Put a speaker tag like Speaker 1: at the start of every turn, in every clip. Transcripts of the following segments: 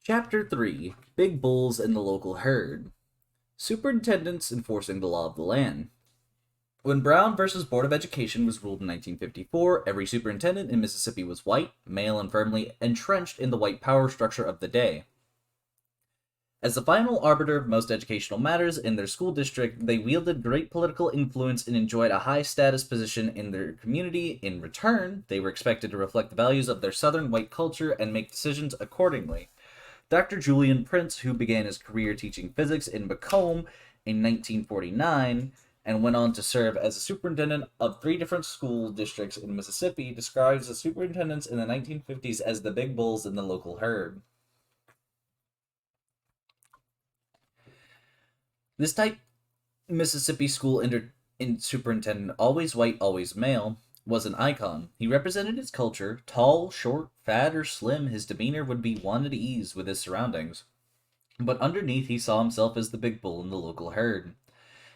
Speaker 1: Chapter 3 Big Bulls and the Local Herd. Superintendents enforcing the law of the land. When Brown versus Board of Education was ruled in 1954, every superintendent in Mississippi was white, male, and firmly entrenched in the white power structure of the day. As the final arbiter of most educational matters in their school district, they wielded great political influence and enjoyed a high status position in their community. In return, they were expected to reflect the values of their southern white culture and make decisions accordingly. Dr. Julian Prince, who began his career teaching physics in Macomb in 1949 and went on to serve as a superintendent of 3 different school districts in Mississippi, describes the superintendents in the 1950s as the big bulls in the local herd. This type Mississippi school superintendent, always white, always male, was an icon. He represented his culture. Tall, short, fat, or slim, his demeanor would be one at ease with his surroundings. But underneath, he saw himself as the big bull in the local herd.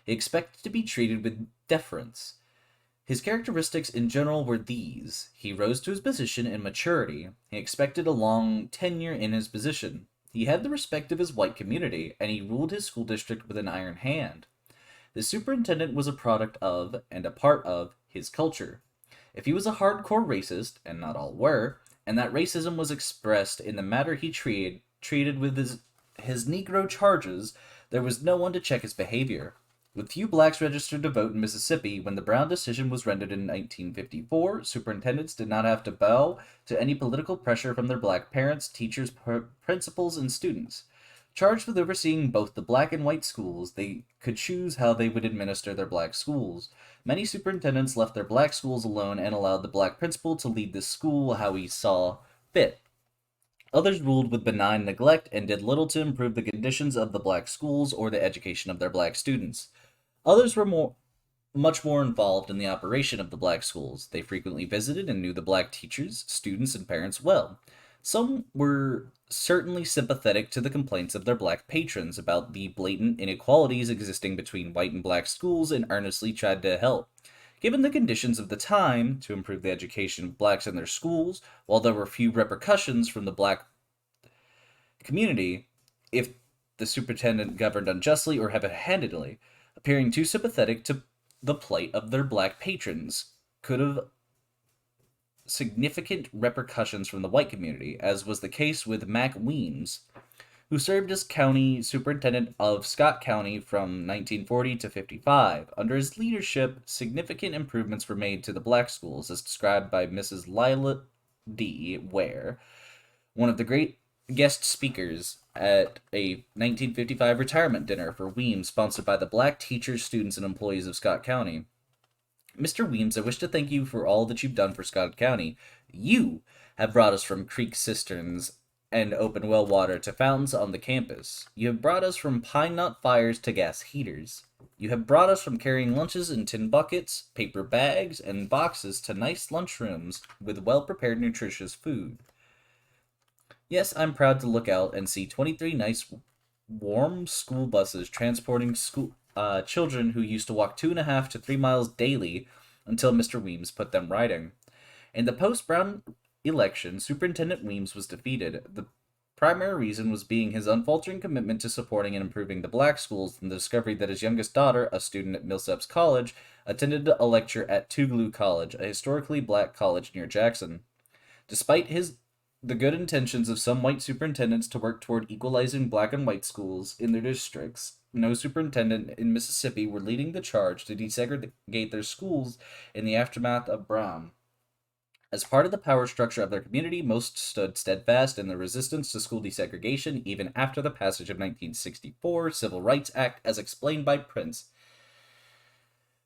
Speaker 1: He expected to be treated with deference. His characteristics in general were these. He rose to his position in maturity. He expected a long tenure in his position. He had the respect of his white community, and he ruled his school district with an iron hand. The superintendent was a product of, and a part of, his culture. If he was a hardcore racist, and not all were, and that racism was expressed in the manner he treated with his Negro charges, there was no one to check his behavior. With few blacks registered to vote in Mississippi when the Brown decision was rendered in 1954, superintendents did not have to bow to any political pressure from their black parents, teachers, principals, and students. Charged with overseeing both the black and white schools, they could choose how they would administer their black schools. Many superintendents left their black schools alone and allowed the black principal to lead the school how he saw fit. Others ruled with benign neglect and did little to improve the conditions of the black schools or the education of their black students. Others were much more involved in the operation of the black schools. They frequently visited and knew the black teachers, students, and parents well. Some were certainly sympathetic to the complaints of their black patrons about the blatant inequalities existing between white and black schools and earnestly tried to help. Given the conditions of the time, to improve the education of blacks in their schools, while there were few repercussions from the black community if the superintendent governed unjustly or heavy-handedly, appearing too sympathetic to the plight of their black patrons could have significant repercussions from the white community, as was the case with Mac Weems, who served as county superintendent of Scott County from 1940 to 55. Under his leadership, significant improvements were made to the black schools, as described by Mrs. Lila D. Ware, one of the great guest speakers at a 1955 retirement dinner for Weems sponsored by the black teachers, students, and employees of Scott County. Mr. Weems, I wish to thank you for all that you've done for Scott County. You have brought us from creek cisterns and open well water to fountains on the campus. You have brought us from pine knot fires to gas heaters. You have brought us from carrying lunches in tin buckets, paper bags, and boxes to nice lunchrooms with well-prepared nutritious food. Yes, I'm proud to look out and see 23 nice, warm school buses transporting children who used to walk 2.5 to 3 miles daily until Mr. Weems put them riding. In the post-Brown election, Superintendent Weems was defeated. The primary reason was being his unfaltering commitment to supporting and improving the black schools and the discovery that his youngest daughter, a student at Millsaps College, attended a lecture at Tougaloo College, a historically black college near Jackson. Despite the good intentions of some white superintendents to work toward equalizing black and white schools in their districts, no superintendent in Mississippi were leading the charge to desegregate their schools in the aftermath of Brown. As part of the power structure of their community, most stood steadfast in their resistance to school desegregation even after the passage of 1964 Civil Rights Act as explained by Prince,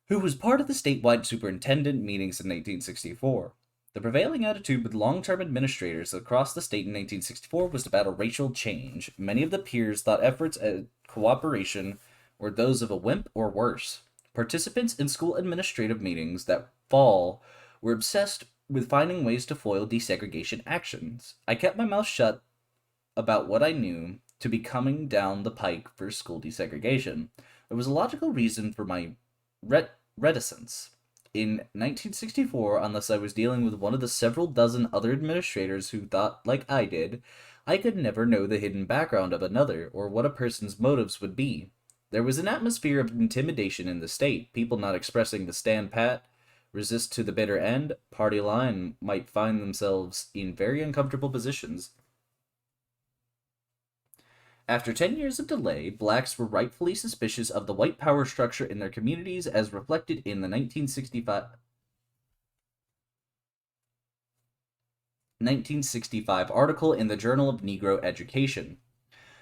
Speaker 1: who was part of the statewide superintendent meetings in 1964. The prevailing attitude with long-term administrators across the state in 1964 was to battle racial change. Many of the peers thought efforts at cooperation were those of a wimp or worse. Participants in school administrative meetings that fall were obsessed with finding ways to foil desegregation actions. I kept my mouth shut about what I knew to be coming down the pike for school desegregation. There was a logical reason for my reticence. In 1964, unless I was dealing with one of the several dozen other administrators who thought like I did, I could never know the hidden background of another, or what a person's motives would be. There was an atmosphere of intimidation in the state, people not expressing the stand pat, resist to the bitter end, party line might find themselves in very uncomfortable positions. After 10 years of delay, blacks were rightfully suspicious of the white power structure in their communities as reflected in the 1965 article in the Journal of Negro Education.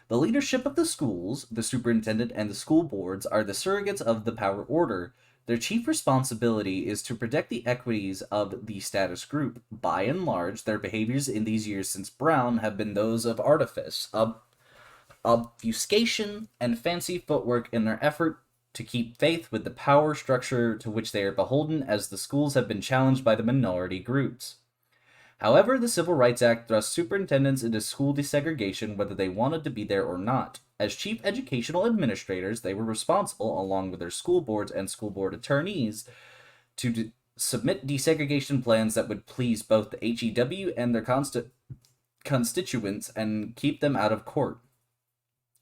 Speaker 1: The leadership of the schools, the superintendent, and the school boards are the surrogates of the power order. Their chief responsibility is to protect the equities of the status group. By and large, their behaviors in these years since Brown have been those of artifice, obfuscation, and fancy footwork in their effort to keep faith with the power structure to which they are beholden, as the schools have been challenged by the minority groups. However, the Civil Rights Act thrust superintendents into school desegregation whether they wanted to be there or not. As chief educational administrators, they were responsible, along with their school boards and school board attorneys, to submit desegregation plans that would please both the HEW and their constituents and keep them out of court.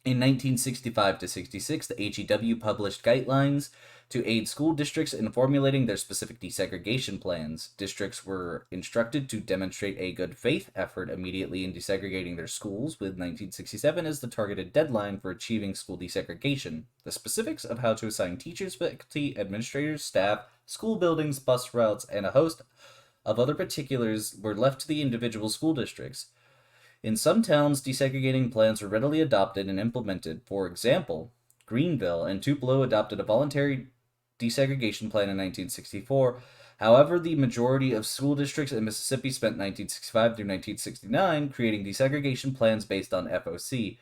Speaker 1: In 1965 to 66, the HEW published guidelines to aid school districts in formulating their specific desegregation plans. Districts were instructed to demonstrate a good faith effort immediately in desegregating their schools, with 1967 as the targeted deadline for achieving school desegregation. The specifics of how to assign teachers, faculty, administrators, staff, school buildings, bus routes, and a host of other particulars were left to the individual school districts. In some towns, desegregating plans were readily adopted and implemented. For example, Greenville and Tupelo adopted a voluntary desegregation plan in 1964. However, the majority of school districts in Mississippi spent 1965 through 1969 creating desegregation plans based on FOC,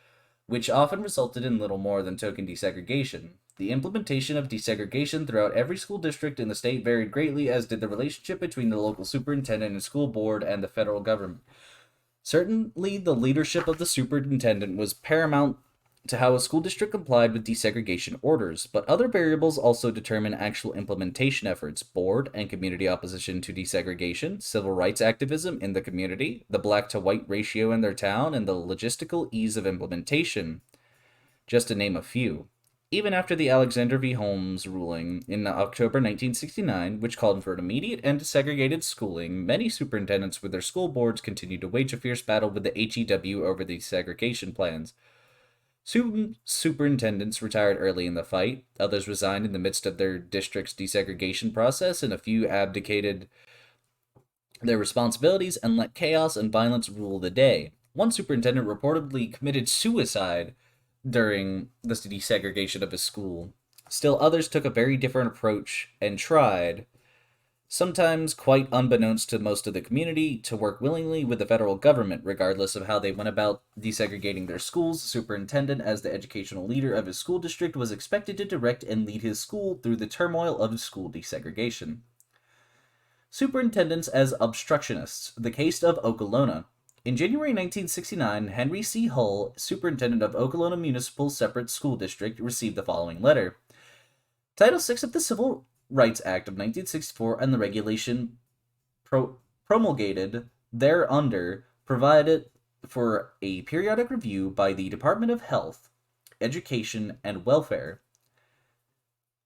Speaker 1: which often resulted in little more than token desegregation. The implementation of desegregation throughout every school district in the state varied greatly, as did the relationship between the local superintendent and school board and the federal government. Certainly, the leadership of the superintendent was paramount to how a school district complied with desegregation orders, but other variables also determine actual implementation efforts: board and community opposition to desegregation, civil rights activism in the community, the black to white ratio in their town, and the logistical ease of implementation, just to name a few. Even after the Alexander v. Holmes ruling in October 1969, which called for an immediate end to segregated schooling, many superintendents with their school boards continued to wage a fierce battle with the HEW over these segregation plans. Some superintendents retired early in the fight, others resigned in the midst of their district's desegregation process, and a few abdicated their responsibilities and let chaos and violence rule the day. One superintendent reportedly committed suicide during the desegregation of his school. Still, others took a very different approach and tried, sometimes quite unbeknownst to most of the community, to work willingly with the federal government. Regardless of how they went about desegregating their schools, the superintendent, as the educational leader of his school district, was expected to direct and lead his school through the turmoil of school desegregation. Superintendents as obstructionists. The case of Okolona. In January 1969, Henry C. Hull, superintendent of Okolona Municipal Separate School District, received the following letter. Title VI of the Civil Rights Act of 1964 and the regulation promulgated thereunder provided for a periodic review by the Department of Health, Education, and Welfare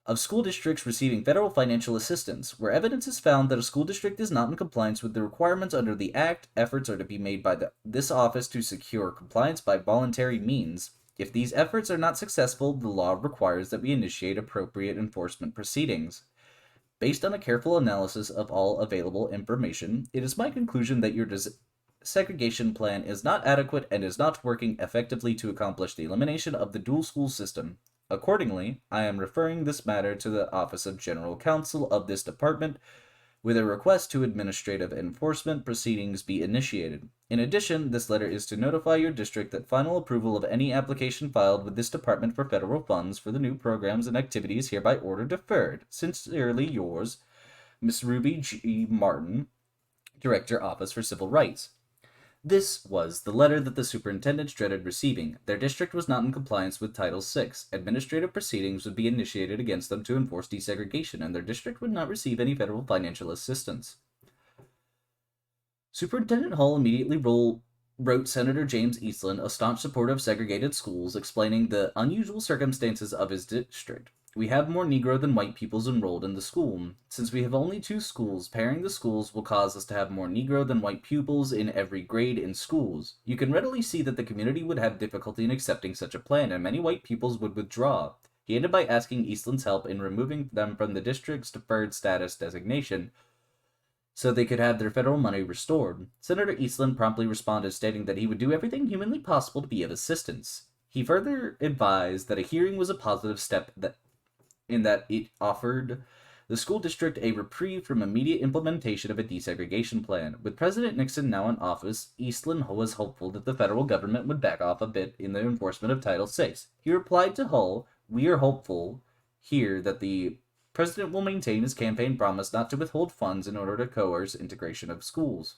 Speaker 1: of school districts receiving federal financial assistance. Where evidence is found that a school district is not in compliance with the requirements under the Act, efforts are to be made by this office to secure compliance by voluntary means. If these efforts are not successful, the law requires that we initiate appropriate enforcement proceedings. Based on a careful analysis of all available information, it is my conclusion that your segregation plan is not adequate and is not working effectively to accomplish the elimination of the dual school system. Accordingly, I am referring this matter to the Office of General Counsel of this department with a request to administrative enforcement proceedings be initiated. In addition, this letter is to notify your district that final approval of any application filed with this department for federal funds for the new programs and activities hereby order deferred. Sincerely yours, Miss Ruby G. Martin, Director, Office for Civil Rights. This was the letter that the superintendents dreaded receiving. Their district was not in compliance with Title VI. Administrative proceedings would be initiated against them to enforce desegregation, and their district would not receive any federal financial assistance. Superintendent Hull immediately wrote Senator James Eastland, a staunch supporter of segregated schools, explaining the unusual circumstances of his district. We have more Negro than white pupils enrolled in the school. Since we have only two schools, pairing the schools will cause us to have more Negro than white pupils in every grade in schools. You can readily see that the community would have difficulty in accepting such a plan, and many white pupils would withdraw. He ended by asking Eastland's help in removing them from the district's deferred status designation, so they could have their federal money restored. Senator Eastland promptly responded, stating that he would do everything humanly possible to be of assistance. He further advised that a hearing was a positive step in that it offered the school district a reprieve from immediate implementation of a desegregation plan. With President Nixon now in office, Eastland was hopeful that the federal government would back off a bit in the enforcement of Title VI. He replied to Hull, "We are hopeful here that the President will maintain his campaign promise not to withhold funds in order to coerce integration of schools."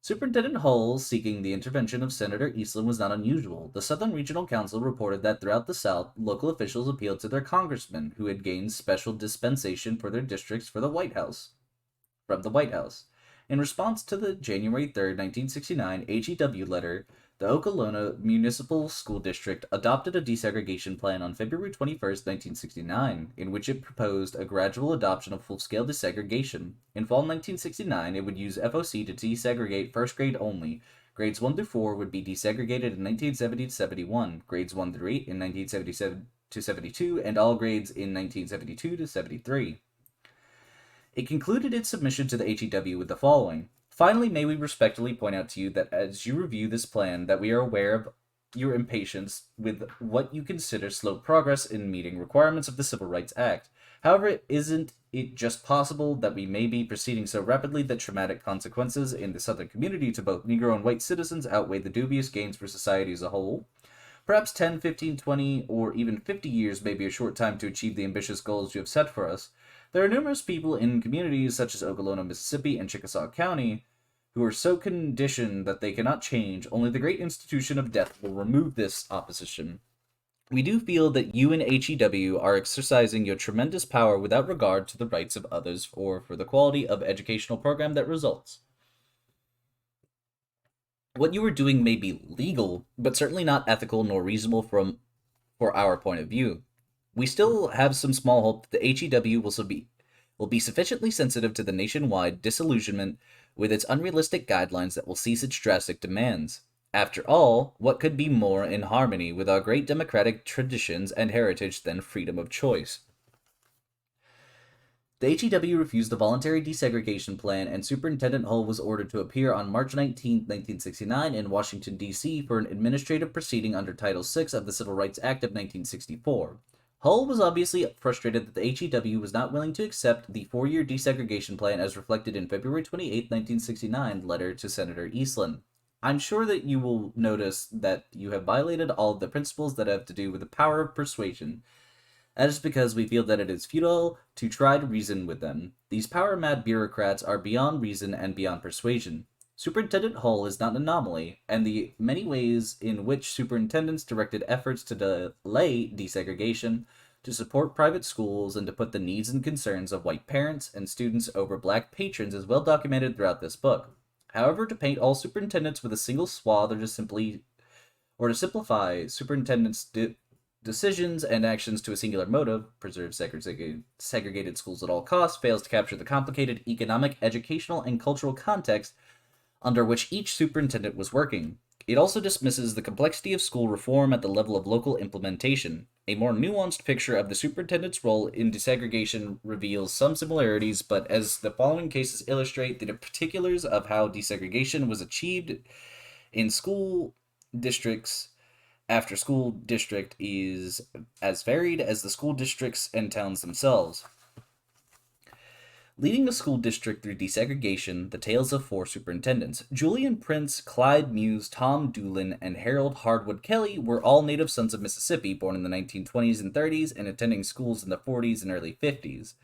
Speaker 1: Superintendent Hull seeking the intervention of Senator Eastland was not unusual. The Southern Regional Council reported that throughout the South, local officials appealed to their congressmen, who had gained special dispensation for their districts from the White House. In response to the January 3, 1969 HEW letter, the Okolona Municipal School District adopted a desegregation plan on February 21, 1969, in which it proposed a gradual adoption of full-scale desegregation. In fall 1969, it would use FOC to desegregate first grade only. Grades 1 through 4 would be desegregated in 1970 to 71, grades 1 through 8 in 1977 to 72, and all grades in 1972 to 73. It concluded its submission to the HEW with the following: "Finally, may we respectfully point out to you that as you review this plan, that we are aware of your impatience with what you consider slow progress in meeting requirements of the Civil Rights Act. However, isn't it just possible that we may be proceeding so rapidly that traumatic consequences in the Southern community to both Negro and white citizens outweigh the dubious gains for society as a whole? Perhaps 10, 15, 20, or even 50 years may be a short time to achieve the ambitious goals you have set for us. There are numerous people in communities such as Okolona, Mississippi, and Chickasaw County who are so conditioned that they cannot change. Only the great institution of death will remove this opposition. We do feel that you and HEW are exercising your tremendous power without regard to the rights of others or for the quality of educational program that results. What you are doing may be legal, but certainly not ethical nor reasonable for our point of view. We still have some small hope that the HEW will be sufficiently sensitive to the nationwide disillusionment with its unrealistic guidelines that will cease its drastic demands. After all, what could be more in harmony with our great democratic traditions and heritage than freedom of choice?" The HEW refused the voluntary desegregation plan, and Superintendent Hull was ordered to appear on March 19, 1969 in Washington, D.C. for an administrative proceeding under Title VI of the Civil Rights Act of 1964. Hull was obviously frustrated that the HEW was not willing to accept the 4-year desegregation plan as reflected in February 28, 1969 letter to Senator Eastland. "I'm sure that you will notice that you have violated all of the principles that have to do with the power of persuasion. That is because we feel that it is futile to try to reason with them. These power-mad bureaucrats are beyond reason and beyond persuasion. Superintendent Hull is not an anomaly, and the many ways in which superintendents directed efforts to delay desegregation, to support private schools, and to put the needs and concerns of white parents and students over black patrons is well documented throughout this book. However, to paint all superintendents with a single swath or to simplify superintendents' decisions and actions to a singular motive, preserve segregated schools at all costs, fails to capture the complicated economic, educational, and cultural context under which each superintendent was working. It also dismisses the complexity of school reform at the level of local implementation. A more nuanced picture of the superintendent's role in desegregation reveals some similarities, but as the following cases illustrate, the particulars of how desegregation was achieved in school districts after school district is as varied as the school districts and towns themselves. Leading a school district through desegregation, the tales of 4 superintendents. Julian Prince, Clyde Muse, Tom Doolin, and Harold Hardwood Kelly were all native sons of Mississippi, born in the 1920s and 30s and attending schools in the 40s and early 50s.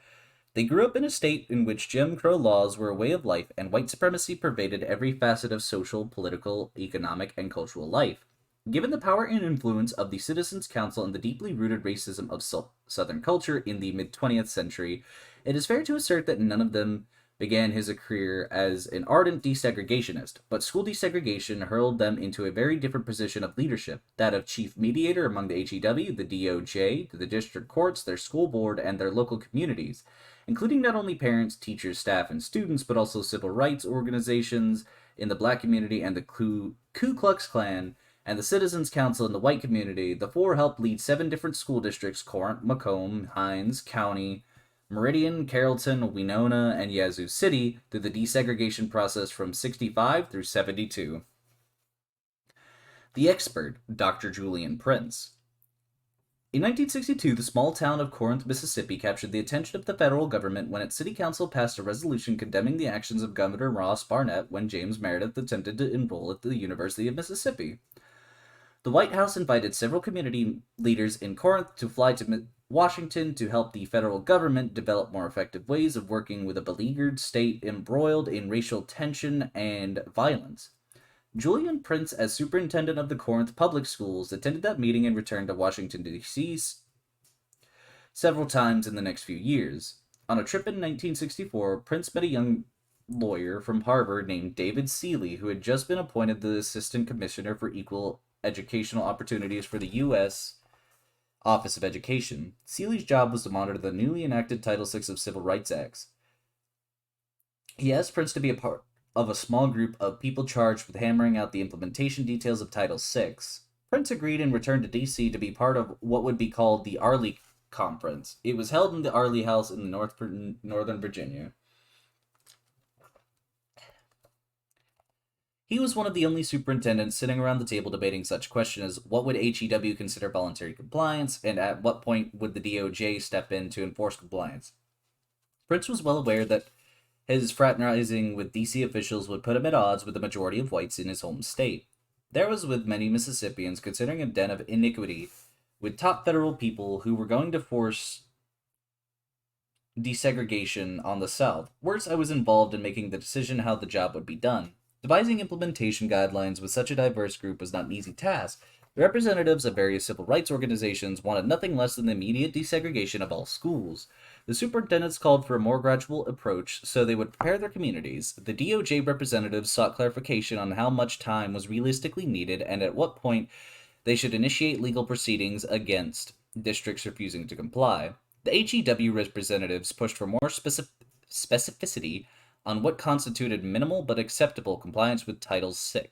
Speaker 1: They grew up in a state in which Jim Crow laws were a way of life and white supremacy pervaded every facet of social, political, economic, and cultural life. Given the power and influence of the Citizens Council and the deeply rooted racism of Southern culture in the mid-20th century, it is fair to assert that none of them began his career as an ardent desegregationist, but school desegregation hurled them into a very different position of leadership, that of chief mediator among the HEW, the DOJ, the district courts, their school board, and their local communities, including not only parents, teachers, staff, and students, but also civil rights organizations in the black community and the Ku Klux Klan, and the Citizens Council in the white community. The four helped lead 7 different school districts: Corinth, Macomb, Hinds County, Meridian, Carrollton, Winona, and Yazoo City through the desegregation process from 65 through 72. The expert, Dr. Julian Prince. In 1962, the small town of Corinth, Mississippi captured the attention of the federal government when its city council passed a resolution condemning the actions of Governor Ross Barnett when James Meredith attempted to enroll at the University of Mississippi. The White House invited several community leaders in Corinth to fly to Washington to help the federal government develop more effective ways of working with a beleaguered state embroiled in racial tension and violence. Julian Prince, as superintendent of the Corinth Public Schools, attended that meeting and returned to Washington, D.C. several times in the next few years. On a trip in 1964, Prince met a young lawyer from Harvard named David Seeley, who had just been appointed the Assistant Commissioner for Equal Educational Opportunities for the U.S. Office of Education. Seeley's job was to monitor the newly enacted Title VI of Civil Rights Acts. He asked Prince to be a part of a small group of people charged with hammering out the implementation details of Title VI. Prince agreed and returned to D.C. to be part of what would be called the Arley Conference. It was held in the Arley House in Northern Virginia. He was one of the only superintendents sitting around the table debating such questions as what would HEW consider voluntary compliance, and at what point would the DOJ step in to enforce compliance. Prince was well aware that his fraternizing with DC officials would put him at odds with the majority of whites in his home state. There was with many Mississippians considering a den of iniquity with top federal people who were going to force desegregation on the South. Worse, I was involved in making the decision how the job would be done. Devising implementation guidelines with such a diverse group was not an easy task. The representatives of various civil rights organizations wanted nothing less than the immediate desegregation of all schools. The superintendents called for a more gradual approach so they would prepare their communities. The DOJ representatives sought clarification on how much time was realistically needed and at what point they should initiate legal proceedings against districts refusing to comply. The HEW representatives pushed for more specificity on what constituted minimal but acceptable compliance with Title VI.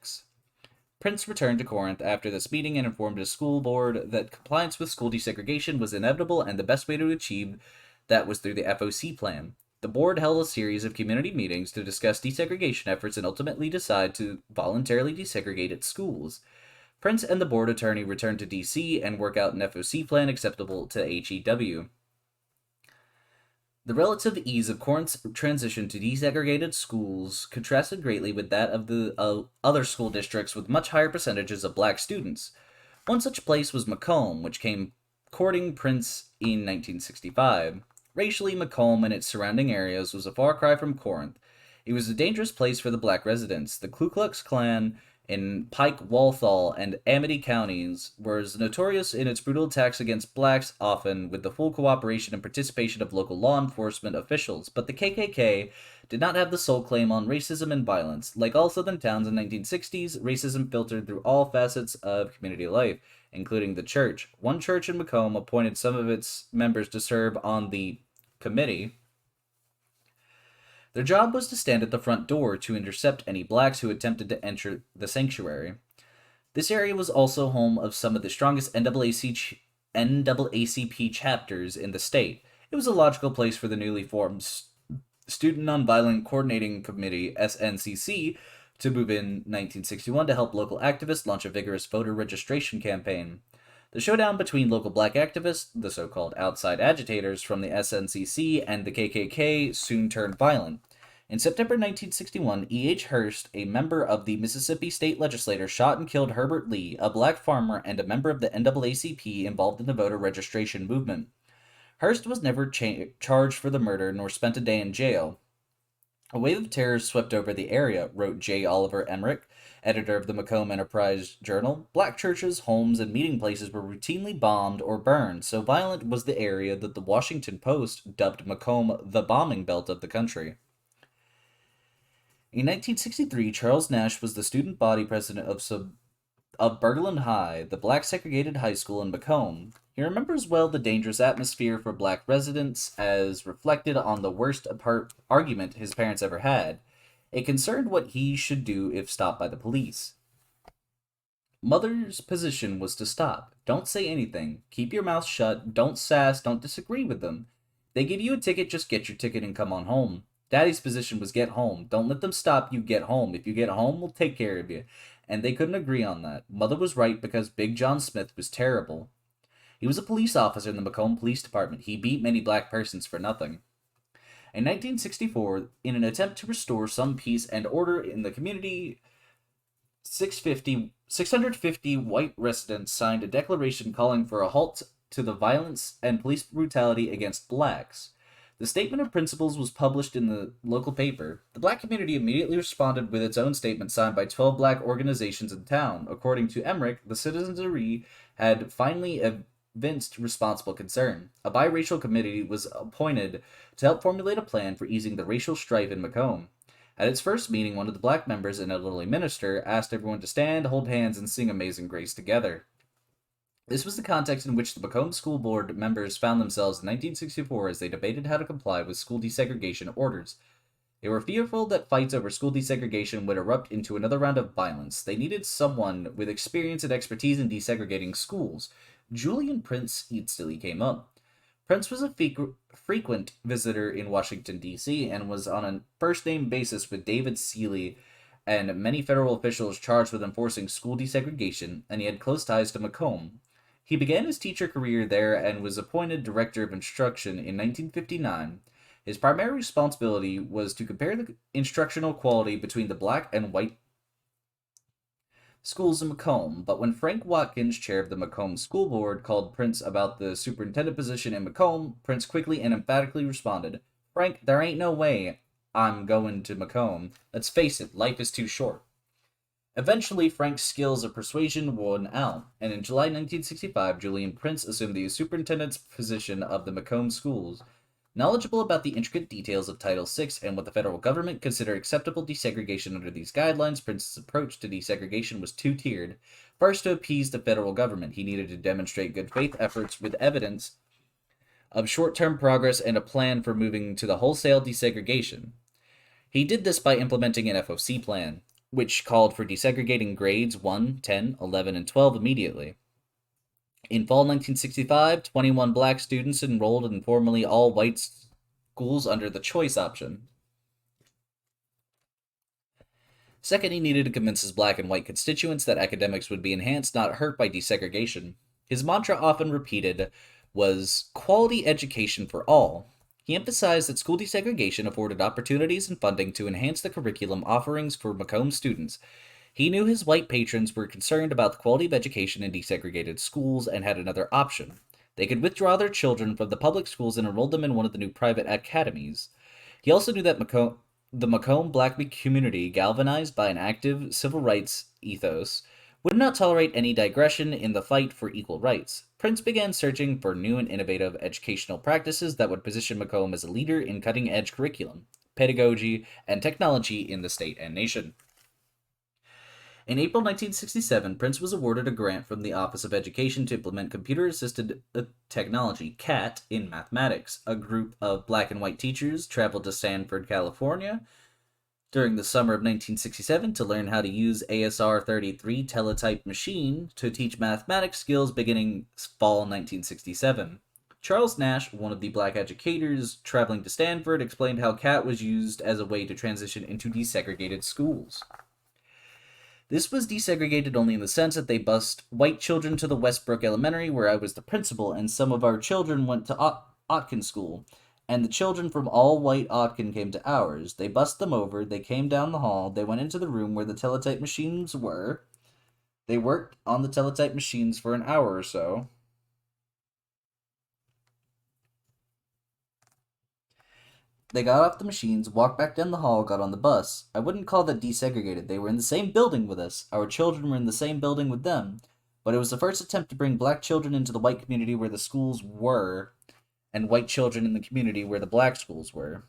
Speaker 1: Prince returned to Corinth after this meeting and informed his school board that compliance with school desegregation was inevitable and the best way to achieve that was through the FOC plan. The board held a series of community meetings to discuss desegregation efforts and ultimately decide to voluntarily desegregate its schools. Prince and the board attorney returned to D.C. and work out an FOC plan acceptable to HEW. The relative ease of Corinth's transition to desegregated schools contrasted greatly with that of the other school districts with much higher percentages of black students. One such place was Macomb, which came courting Prince in 1965. Racially, Macomb and its surrounding areas was a far cry from Corinth. It was a dangerous place for the black residents. The Ku Klux Klan in Pike, Walthall, and Amity counties was notorious in its brutal attacks against blacks, often with the full cooperation and participation of local law enforcement officials. But the KKK did not have the sole claim on racism and violence. Like all southern towns in the 1960s, racism filtered through all facets of community life, including the church. One church in Macomb appointed some of its members to serve on the committee. Their job was to stand at the front door to intercept any blacks who attempted to enter the sanctuary. This area was also home of some of the strongest NAACP chapters in the state. It was a logical place for the newly formed Student Nonviolent Coordinating Committee, SNCC, to move in 1961 to help local activists launch a vigorous voter registration campaign. The showdown between local black activists, the so-called outside agitators from the SNCC, and the KKK soon turned violent. In September 1961, E.H. Hurst, a member of the Mississippi State Legislature, shot and killed Herbert Lee, a black farmer and a member of the NAACP involved in the voter registration movement. Hurst was never charged for the murder nor spent a day in jail. A wave of terror swept over the area, wrote J. Oliver Emmerich, editor of the Macomb Enterprise Journal. Black churches, homes, and meeting places were routinely bombed or burned, so violent was the area that the Washington Post dubbed Macomb the bombing belt of the country. In 1963, Charles Nash was the student body president of Berglund High, the black segregated high school in Macomb. He remembers well the dangerous atmosphere for black residents as reflected on the worst argument his parents ever had. It concerned what he should do if stopped by the police. Mother's position was to stop. Don't say anything. Keep your mouth shut. Don't sass. Don't disagree with them. They give you a ticket, just get your ticket and come on home. Daddy's position was get home. Don't let them stop you, get home. If you get home, we'll take care of you. And they couldn't agree on that. Mother was right because Big John Smith was terrible. He was a police officer in the Macomb Police Department. He beat many black persons for nothing. In 1964, in an attempt to restore some peace and order in the community, 650 white residents signed a declaration calling for a halt to the violence and police brutality against blacks. The statement of principles was published in the local paper. The black community immediately responded with its own statement signed by 12 black organizations in town. According to Emmerich, the citizenry had finally evinced responsible concern. A biracial committee was appointed to help formulate a plan for easing the racial strife in Macomb. At its first meeting, one of the black members, an elderly minister, asked everyone to stand, hold hands, and sing Amazing Grace together. This was the context in which the Macomb School Board members found themselves in 1964 as they debated how to comply with school desegregation orders. They were fearful that fights over school desegregation would erupt into another round of violence. They needed someone with experience and expertise in desegregating schools. Julian Prince Eastleigh came up. Prince was a frequent visitor in Washington, D.C., and was on a first-name basis with David Seeley and many federal officials charged with enforcing school desegregation, and he had close ties to Macomb. He began his teacher career there and was appointed director of instruction in 1959. His primary responsibility was to compare the instructional quality between the black and white schools in Macomb, but when Frank Watkins, chair of the Macomb School Board, called Prince about the superintendent position in Macomb, Prince quickly and emphatically responded, "Frank, there ain't no way I'm going to Macomb. Let's face it, life is too short." Eventually, Frank's skills of persuasion won out, and in July 1965, Julian Prince assumed the superintendent's position of the Macomb schools. Knowledgeable about the intricate details of Title VI and what the federal government considered acceptable desegregation under these guidelines, Prince's approach to desegregation was two-tiered. First, to appease the federal government, he needed to demonstrate good faith efforts with evidence of short-term progress and a plan for moving to the wholesale desegregation. He did this by implementing an FOC plan, which called for desegregating grades 1, 10, 11, and 12 immediately. In fall 1965, 21 black students enrolled in formerly all-white schools under the choice option. Second, he needed to convince his black and white constituents that academics would be enhanced, not hurt by desegregation. His mantra, often repeated, was quality education for all. He emphasized that school desegregation afforded opportunities and funding to enhance the curriculum offerings for Macomb students. He knew his white patrons were concerned about the quality of education in desegregated schools and had another option. They could withdraw their children from the public schools and enroll them in one of the new private academies. He also knew that the Macomb black community, galvanized by an active civil rights ethos, would not tolerate any digression in the fight for equal rights. Prince began searching for new and innovative educational practices that would position Macomb as a leader in cutting-edge curriculum, pedagogy, and technology in the state and nation. In April 1967, Prince was awarded a grant from the Office of Education to implement computer-assisted technology, CAT, in mathematics. A group of black and white teachers traveled to Sanford, California, during the summer of 1967 to learn how to use ASR 33 teletype machine to teach mathematics skills beginning fall 1967. Charles Nash, one of the black educators traveling to Stanford, explained how CAT was used as a way to transition into desegregated schools. This was desegregated only in the sense that they bused white children to the Westbrook Elementary, where I was the principal, and some of our children went to Otkin School, and the children from all-white Otkin came to ours. They bussed them over, they came down the hall, they went into the room where the teletype machines were. They worked on the teletype machines for an hour or so. They got off the machines, walked back down the hall, got on the bus. I wouldn't call that desegregated. They were in the same building with us. Our children were in the same building with them. But it was the first attempt to bring black children into the white community where the schools were, and white children in the community where the black schools were.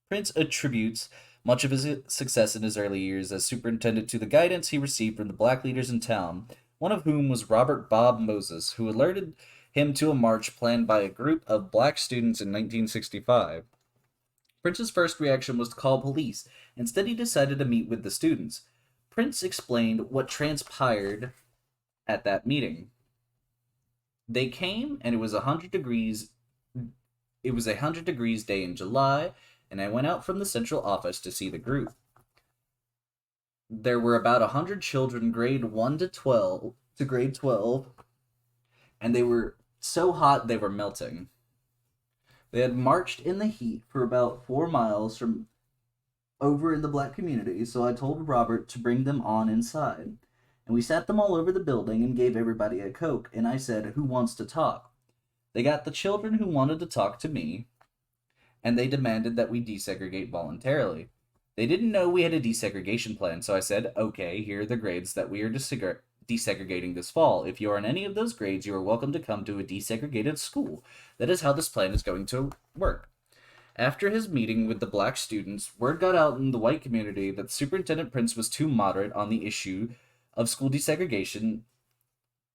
Speaker 1: Prince attributes much of his success in his early years as superintendent to the guidance he received from the black leaders in town, one of whom was Robert Bob Moses, who alerted him to a march planned by a group of black students in 1965. Prince's first reaction was to call police. Instead, he decided to meet with the students. Prince explained what transpired at that meeting. They came, and it was 100 degrees. It was a 100 degrees day in July, and I went out from the central office to see the group. There were about 100 children, grade 1 to grade 12, and they were so hot they were melting. They had marched in the heat for about 4 miles from over in the black community, so I told Robert to bring them on inside. And we sat them all over the building and gave everybody a Coke, and I said, "Who wants to talk?" They got the children who wanted to talk to me, and they demanded that we desegregate voluntarily. They didn't know we had a desegregation plan, so I said, "Okay, here are the grades that we are desegregating this fall. If you are in any of those grades, you are welcome to come to a desegregated school. That is how this plan is going to work." After his meeting with the black students, word got out in the white community that Superintendent Prince was too moderate on the issue of school desegregation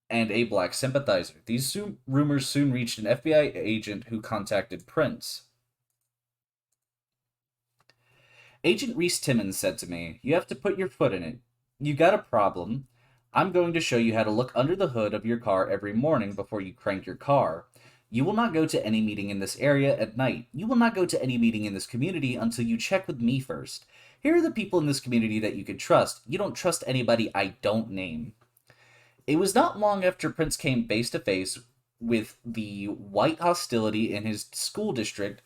Speaker 1: and a black sympathizer. These rumors soon reached an FBI agent who contacted Prince. Agent Reese Timmons said to me, "You have to put your foot in it. You got a problem. I'm going to show you how to look under the hood of your car every morning before you crank your car. You will not go to any meeting in this area at night. You will not go to any meeting in this community until you check with me first. Here are the people in this community that you can trust. You don't trust anybody I don't name." It was not long after Prince came face to face with the white hostility in his school district.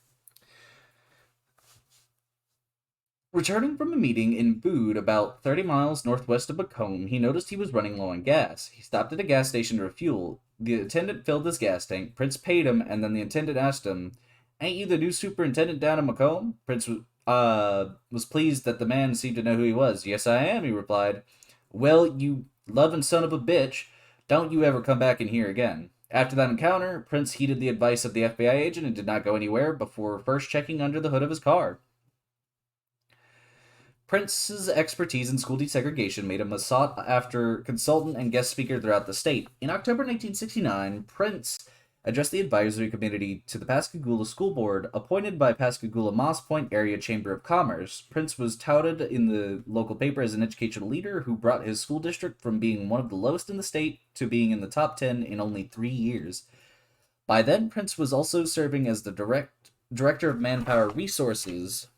Speaker 1: Returning from a meeting in Bude, about 30 miles northwest of Macomb, he noticed he was running low on gas. He stopped at a gas station to refuel. The attendant filled his gas tank. Prince paid him, and then the attendant asked him, "Ain't you the new superintendent down in Macomb?" Prince was pleased that the man seemed to know who he was. "Yes, I am," he replied. "Well, you loving son of a bitch, don't you ever come back in here again." After that encounter, Prince heeded the advice of the FBI agent and did not go anywhere before first checking under the hood of his car. Prince's expertise in school desegregation made him a sought-after consultant and guest speaker throughout the state. In October 1969, Prince addressed the advisory committee to the Pascagoula School Board, appointed by Pascagoula Moss Point Area Chamber of Commerce. Prince was touted in the local paper as an educational leader who brought his school district from being one of the lowest in the state to being in the top 10 in only 3 years. By then, Prince was also serving as the Director of Manpower Resources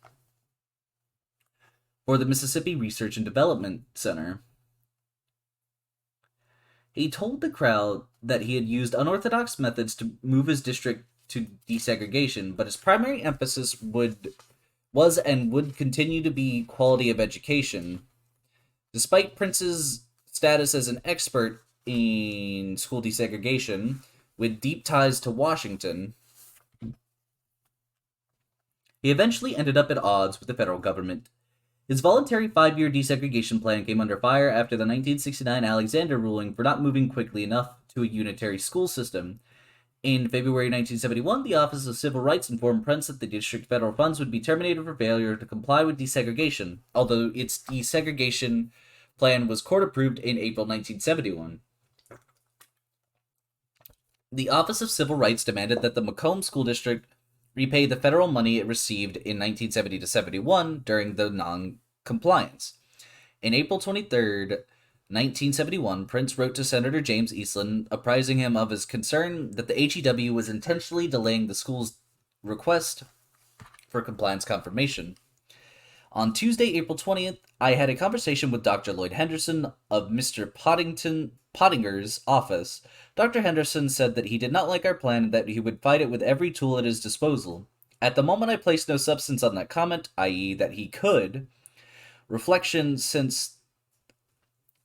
Speaker 1: for the Mississippi Research and Development Center. He told the crowd that he had used unorthodox methods to move his district to desegregation, but his primary emphasis was and would continue to be quality of education. Despite Prince's status as an expert in school desegregation, with deep ties to Washington, he eventually ended up at odds with the federal government. His voluntary 5-year desegregation plan came under fire after the 1969 Alexander ruling for not moving quickly enough to a unitary school system. In February 1971, the Office of Civil Rights informed Prince that the district federal funds would be terminated for failure to comply with desegregation, although its desegregation plan was court-approved in April 1971. The Office of Civil Rights demanded that the Macomb School District repay the federal money it received in 1970 to 71 during the non-compliance. In April 23, 1971, Prince wrote to Senator James Eastland, apprising him of his concern that the HEW was intentionally delaying the school's request for compliance confirmation. On Tuesday, April 20th, I had a conversation with Dr. Lloyd Henderson of Mr. Pottinger's office. Dr. Henderson said that he did not like our plan and that he would fight it with every tool at his disposal. At the moment, I placed no substance on that comment, i.e., that he could. Reflection since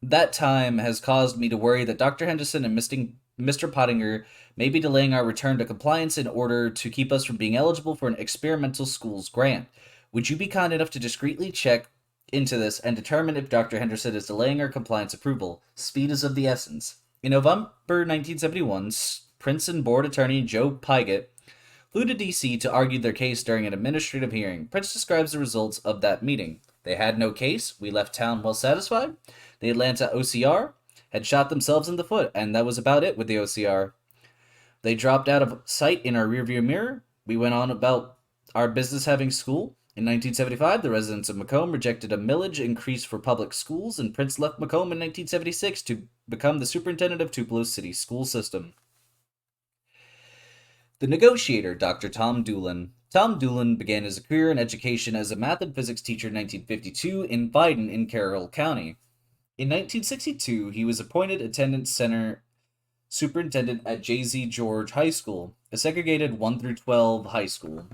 Speaker 1: that time has caused me to worry that Dr. Henderson and Mr. Pottinger may be delaying our return to compliance in order to keep us from being eligible for an experimental schools grant. Would you be kind enough to discreetly check into this and determine if Dr. Henderson is delaying our compliance approval? Speed is of the essence. In November 1971, Prince and board attorney Joe Pygott flew to D.C. to argue their case during an administrative hearing. Prince describes the results of that meeting. They had no case. We left town well satisfied. The Atlanta OCR had shot themselves in the foot, and that was about it with the OCR. They dropped out of sight in our rearview mirror. We went on about our business having school. In 1975, the residents of Macomb rejected a millage increase for public schools, and Prince left Macomb in 1976 to become the superintendent of Tupelo City school system. The negotiator, Dr. Tom Doolin. Tom Doolin began his career in education as a math and physics teacher in 1952 in Biden in Carroll County. In 1962, he was appointed attendance center superintendent at J.Z. George High School, a segregated 1 through 12 high school.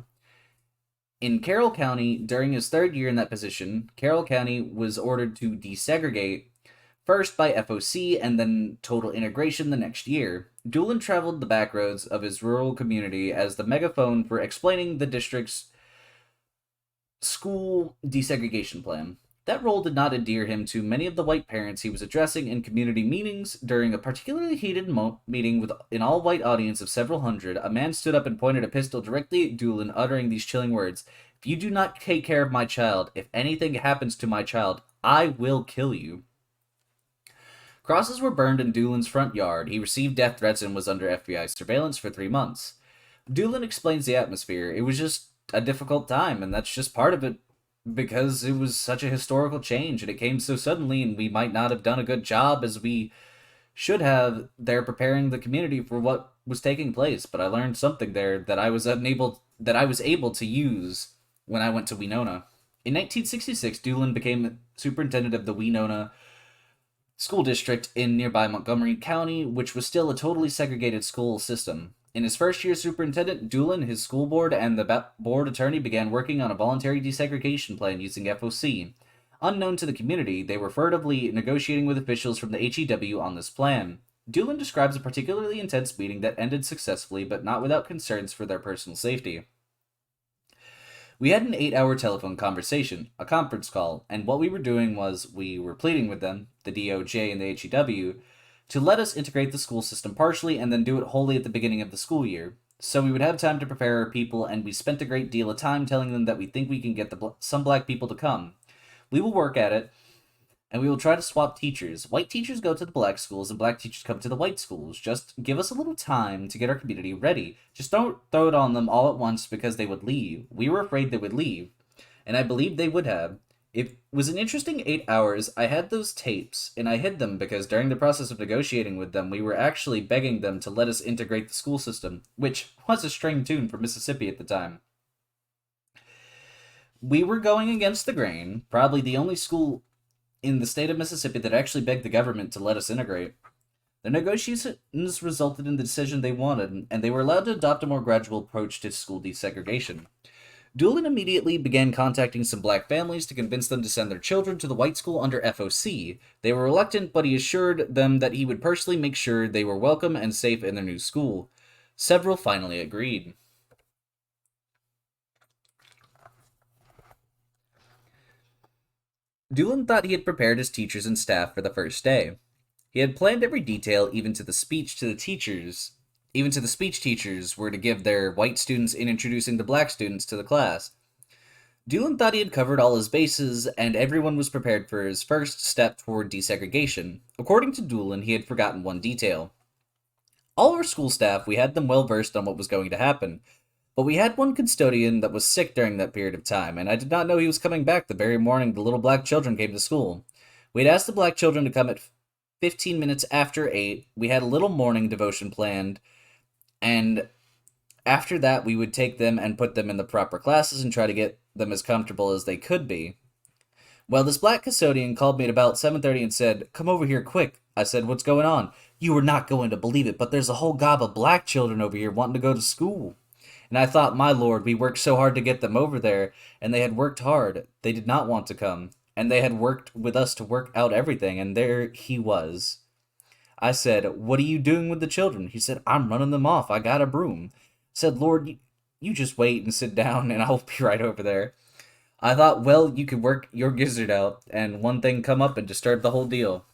Speaker 1: In Carroll County, during his third year in that position, Carroll County was ordered to desegregate, first by FOC and then total integration the next year. Doolin traveled the back roads of his rural community as the megaphone for explaining the district's school desegregation plan. That role did not endear him to many of the white parents he was addressing in community meetings. During a particularly heated meeting with an all-white audience of several hundred, a man stood up and pointed a pistol directly at Doolin, uttering these chilling words: "If you do not take care of my child, if anything happens to my child, I will kill you." Crosses were burned in Doolin's front yard. He received death threats and was under FBI surveillance for 3 months. Doolin explains the atmosphere. It was just a difficult time, and that's just part of it, because it was such a historical change and it came so suddenly, and we might not have done a good job as we should have there preparing the community for what was taking place. But I learned something there that I was able to use when I went to Winona. In 1966, Doolin became superintendent of the Winona School District in nearby Montgomery County, which was still a totally segregated school system. In his first year as superintendent, Doolin, his school board, and the board attorney began working on a voluntary desegregation plan using FOC. Unknown to the community, they were furtively negotiating with officials from the HEW on this plan. Doolin describes a particularly intense meeting that ended successfully, but not without concerns for their personal safety. We had an 8-hour telephone conversation, a conference call, and what we were doing was we were pleading with them, the DOJ and the HEW, to let us integrate the school system partially and then do it wholly at the beginning of the school year, so we would have time to prepare our people, and we spent a great deal of time telling them that we think we can get some black people to come. We will work at it, and we will try to swap teachers. White teachers go to the black schools, and black teachers come to the white schools. Just give us a little time to get our community ready. Just don't throw it on them all at once because they would leave. We were afraid they would leave, and I believed they would have. It was an interesting 8 hours. I had those tapes, and I hid them because during the process of negotiating with them, we were actually begging them to let us integrate the school system, which was a string tune for Mississippi at the time. We were going against the grain, probably the only school in the state of Mississippi that actually begged the government to let us integrate. The negotiations resulted in the decision they wanted, and they were allowed to adopt a more gradual approach to school desegregation. Doolin immediately began contacting some black families to convince them to send their children to the white school under FOC. They were reluctant, but he assured them that he would personally make sure they were welcome and safe in their new school. Several finally agreed. Doolin thought he had prepared his teachers and staff for the first day. He had planned every detail, even to the speech teachers were to give their white students in introducing the black students to the class. Doolin thought he had covered all his bases, and everyone was prepared for his first step toward desegregation. According to Doolin, he had forgotten one detail. All our school staff, we had them well versed on what was going to happen, but we had one custodian that was sick during that period of time, and I did not know he was coming back the very morning the little black children came to school. We had asked the black children to come at 15 minutes after 8. We had a little morning devotion planned, and after that, we would take them and put them in the proper classes and try to get them as comfortable as they could be. Well, this black custodian called me at about 7:30 and said, "Come over here quick." I said, "What's going on?" "You are not going to believe it, but there's a whole gob of black children over here wanting to go to school." And I thought, my lord, we worked so hard to get them over there, and they had worked hard. They did not want to come, and they had worked with us to work out everything, and there he was. I said, "What are you doing with the children?" He said, "I'm running them off. I got a broom." I said, "Lord, you just wait and sit down, and I'll be right over there." I thought, well, you could work your gizzard out, and one thing come up and disturb the whole deal.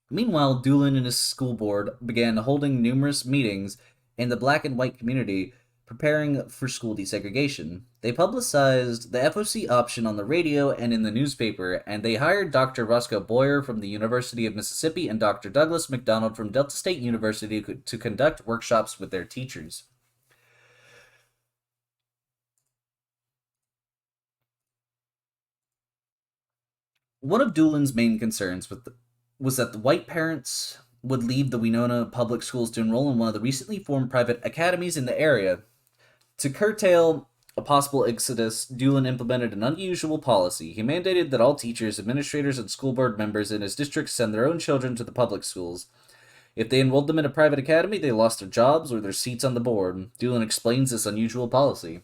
Speaker 1: Meanwhile, Doolin and his school board began holding numerous meetings in the black and white community preparing for school desegregation. They publicized the FOC option on the radio and in the newspaper, and they hired Dr. Roscoe Boyer from the University of Mississippi and Dr. Douglas McDonald from Delta State University to conduct workshops with their teachers. One of Doolin's main concerns was that the white parents would leave the Winona public schools to enroll in one of the recently formed private academies in the area. To curtail a possible exodus, Doolin implemented an unusual policy. He mandated that all teachers, administrators, and school board members in his district send their own children to the public schools. If they enrolled them in a private academy, they lost their jobs or their seats on the board. Doolin explains this unusual policy.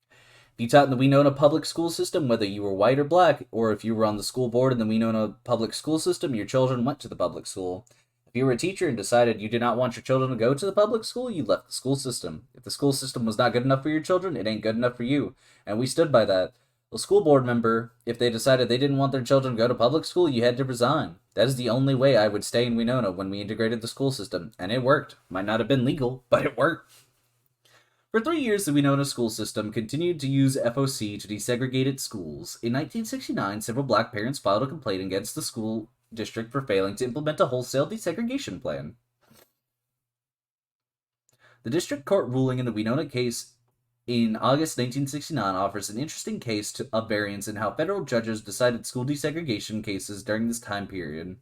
Speaker 1: If you taught in the Winona public school system, whether you were white or black, or if you were on the school board in the Winona public school system, your children went to the public school. If you were a teacher and decided you did not want your children to go to the public school, you left the school system. If the school system was not good enough for your children, it ain't good enough for you. And we stood by that. The school board member, if they decided they didn't want their children to go to public school, you had to resign. That is the only way I would stay in Winona when we integrated the school system. And it worked. Might not have been legal, but it worked. For 3 years, the Winona school system continued to use FOC to desegregate its schools. In 1969, several black parents filed a complaint against the school district for failing to implement a wholesale desegregation plan. The district court ruling in the Winona case in August 1969 offers an interesting case of variance in how federal judges decided school desegregation cases during this time period.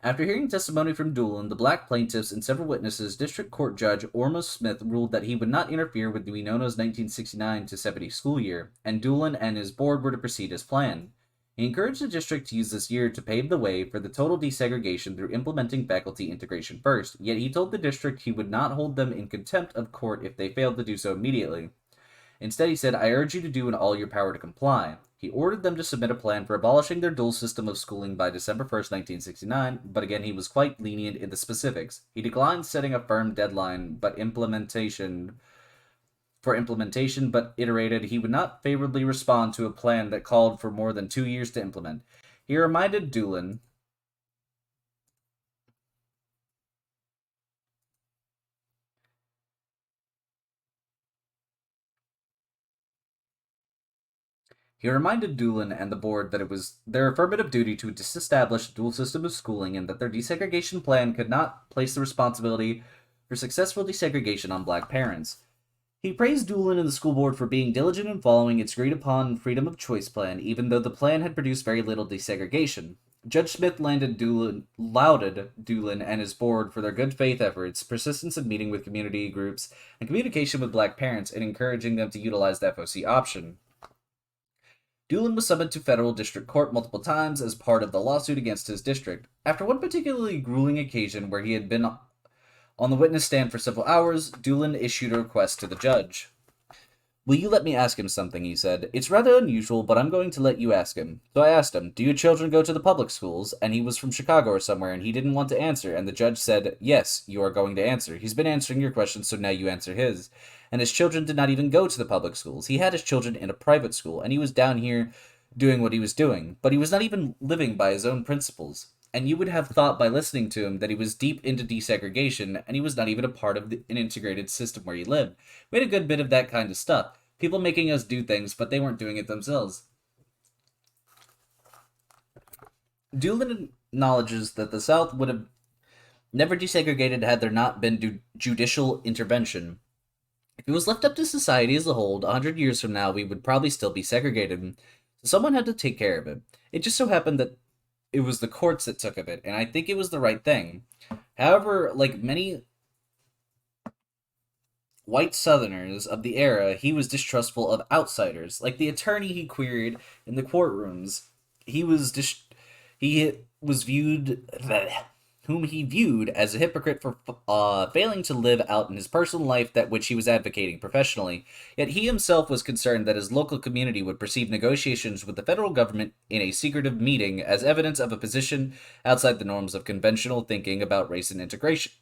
Speaker 1: After hearing testimony from Doolin, the black plaintiffs, and several witnesses, District Court Judge Orma Smith ruled that he would not interfere with the Winona's 1969-70 school year, and Doolin and his board were to proceed as planned. He encouraged the district to use this year to pave the way for the total desegregation through implementing faculty integration first, yet he told the district he would not hold them in contempt of court if they failed to do so immediately. Instead, he said, "I urge you to do in all your power to comply." He ordered them to submit a plan for abolishing their dual system of schooling by December 1st, 1969, but again he was quite lenient in the specifics. He declined setting a firm deadline but implementation, but iterated he would not favorably respond to a plan that called for more than 2 years to implement. He reminded Doolin and the board that it was their affirmative duty to disestablish a dual system of schooling and that their desegregation plan could not place the responsibility for successful desegregation on black parents. He praised Doolin and the school board for being diligent in following its agreed-upon freedom of choice plan, even though the plan had produced very little desegregation. Judge Smith lauded Doolin and his board for their good faith efforts, persistence in meeting with community groups, and communication with black parents, and encouraging them to utilize the FOC option. Doolin was summoned to federal district court multiple times as part of the lawsuit against his district. After one particularly grueling occasion where he had been on the witness stand for several hours, Doolin issued a request to the judge. "Will you let me ask him something?" he said. "It's rather unusual, but I'm going to let you ask him." So I asked him, "Do your children go to the public schools?" And he was from Chicago or somewhere, and he didn't want to answer. And the judge said, "Yes, you are going to answer. He's been answering your questions, so now you answer his." And his children did not even go to the public schools. He had his children in a private school, and he was down here doing what he was doing. But he was not even living by his own principles. And you would have thought by listening to him that he was deep into desegregation, and he was not even a part of an integrated system where he lived. We had a good bit of that kind of stuff. People making us do things, but they weren't doing it themselves. Doolin acknowledges that the South would have never desegregated had there not been judicial intervention. If it was left up to society as a whole, 100 years from now, we would probably still be segregated. So someone had to take care of it. It just so happened that it was the courts that took of it, and I think it was the right thing. However, like many white Southerners of the era, he was distrustful of outsiders, like the attorney he queried in the courtrooms. He was viewed whom he viewed as a hypocrite for failing to live out in his personal life that which he was advocating professionally. Yet he himself was concerned that his local community would perceive negotiations with the federal government in a secretive meeting as evidence of a position outside the norms of conventional thinking about race and integration.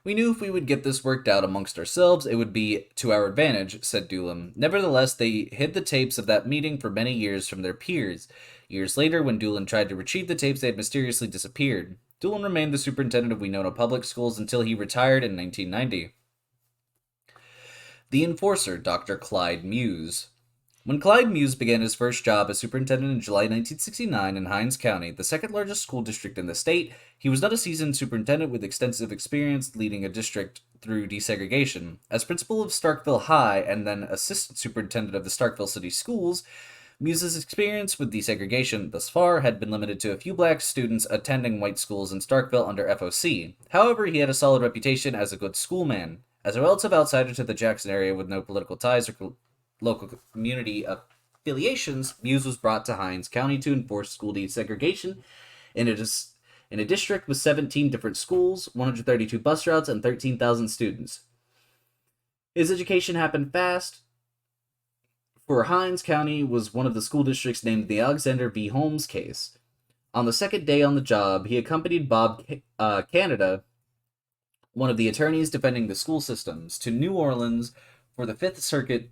Speaker 1: "We knew if we would get this worked out amongst ourselves, it would be to our advantage," said Doolin. Nevertheless, they hid the tapes of that meeting for many years from their peers. Years later, when Doolin tried to retrieve the tapes, they had mysteriously disappeared. Doolin remained the superintendent of Winona Public Schools until he retired in 1990. The enforcer, Dr. Clyde Muse. When Clyde Muse began his first job as superintendent in July 1969 in Hinds County, the second largest school district in the state, he was not a seasoned superintendent with extensive experience leading a district through desegregation. As principal of Starkville High and then assistant superintendent of the Starkville City Schools, Muse's experience with desegregation thus far had been limited to a few black students attending white schools in Starkville under FOC. However, he had a solid reputation as a good schoolman. As a relative outsider to the Jackson area with no political ties or local community affiliations, Muse was brought to Hinds County to enforce school desegregation in a district with 17 different schools, 132 bus routes, and 13,000 students. His education happened fast, for Hinds County was one of the school districts named the Alexander v. Holmes case. On the second day on the job, he accompanied Bob Canada, one of the attorneys defending the school systems, to New Orleans for the Fifth Circuit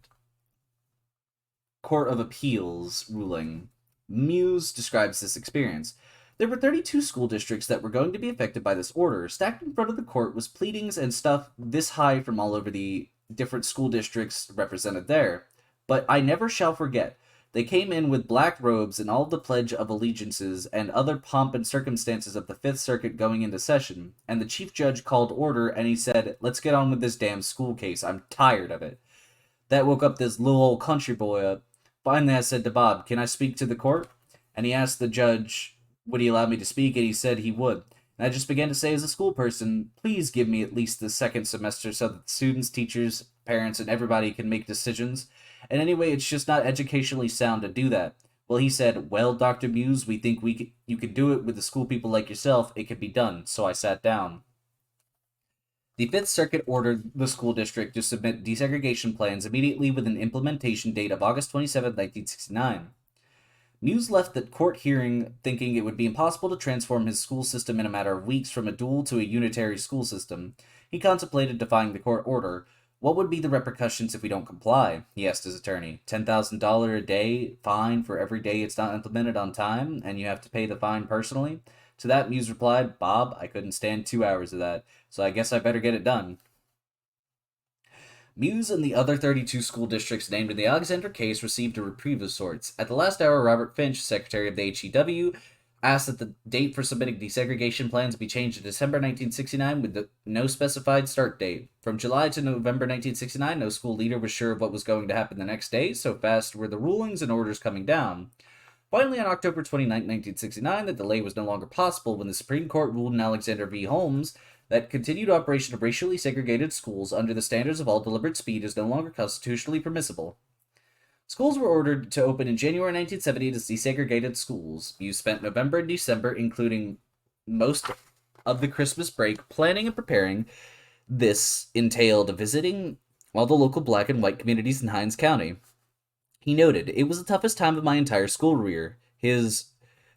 Speaker 1: Court of Appeals ruling. Muse describes this experience. There were 32 school districts that were going to be affected by this order. Stacked in front of the court was pleadings and stuff this high from all over the different school districts represented there. But I never shall forget. They came in with black robes and all the Pledge of Allegiances and other pomp and circumstances of the Fifth Circuit going into session, and the chief judge called order and he said, "Let's get on with this damn school case. I'm tired of it." That woke up this little old country boy up. Finally, I said to Bob, "Can I speak to the court?" And he asked the judge, would he allow me to speak, and he said he would. And I just began to say as a school person, please give me at least the second semester so that students, teachers, parents, and everybody can make decisions. And anyway, it's just not educationally sound to do that. Well, he said, well, Dr. Muse, we think you could do it with the school people like yourself. It could be done. So I sat down. The Fifth Circuit ordered the school district to submit desegregation plans immediately with an implementation date of August 27, 1969. Muse left the court hearing thinking it would be impossible to transform his school system in a matter of weeks from a dual to a unitary school system. He contemplated defying the court order. What would be the repercussions if we don't comply? He asked his attorney. $10,000 a day fine for every day it's not implemented on time, and you have to pay the fine personally? To that, Muse replied, Bob, I couldn't stand 2 hours of that, so I guess I better get it done. Muse and the other 32 school districts named in the Alexander case received a reprieve of sorts. At the last hour, Robert Finch, secretary of the HEW, asked that the date for submitting desegregation plans be changed to December 1969 with no specified start date. From July to November 1969, no school leader was sure of what was going to happen the next day, so fast were the rulings and orders coming down. Finally, on October 29, 1969, the delay was no longer possible when the Supreme Court ruled in Alexander v. Holmes that continued operation of racially segregated schools under the standards of all deliberate speed is no longer constitutionally permissible. Schools were ordered to open in January 1970 as desegregated schools. You spent November and December, including most of the Christmas break, planning and preparing. This entailed visiting all the local black and white communities in Hinds County. He noted, it was the toughest time of my entire school career. His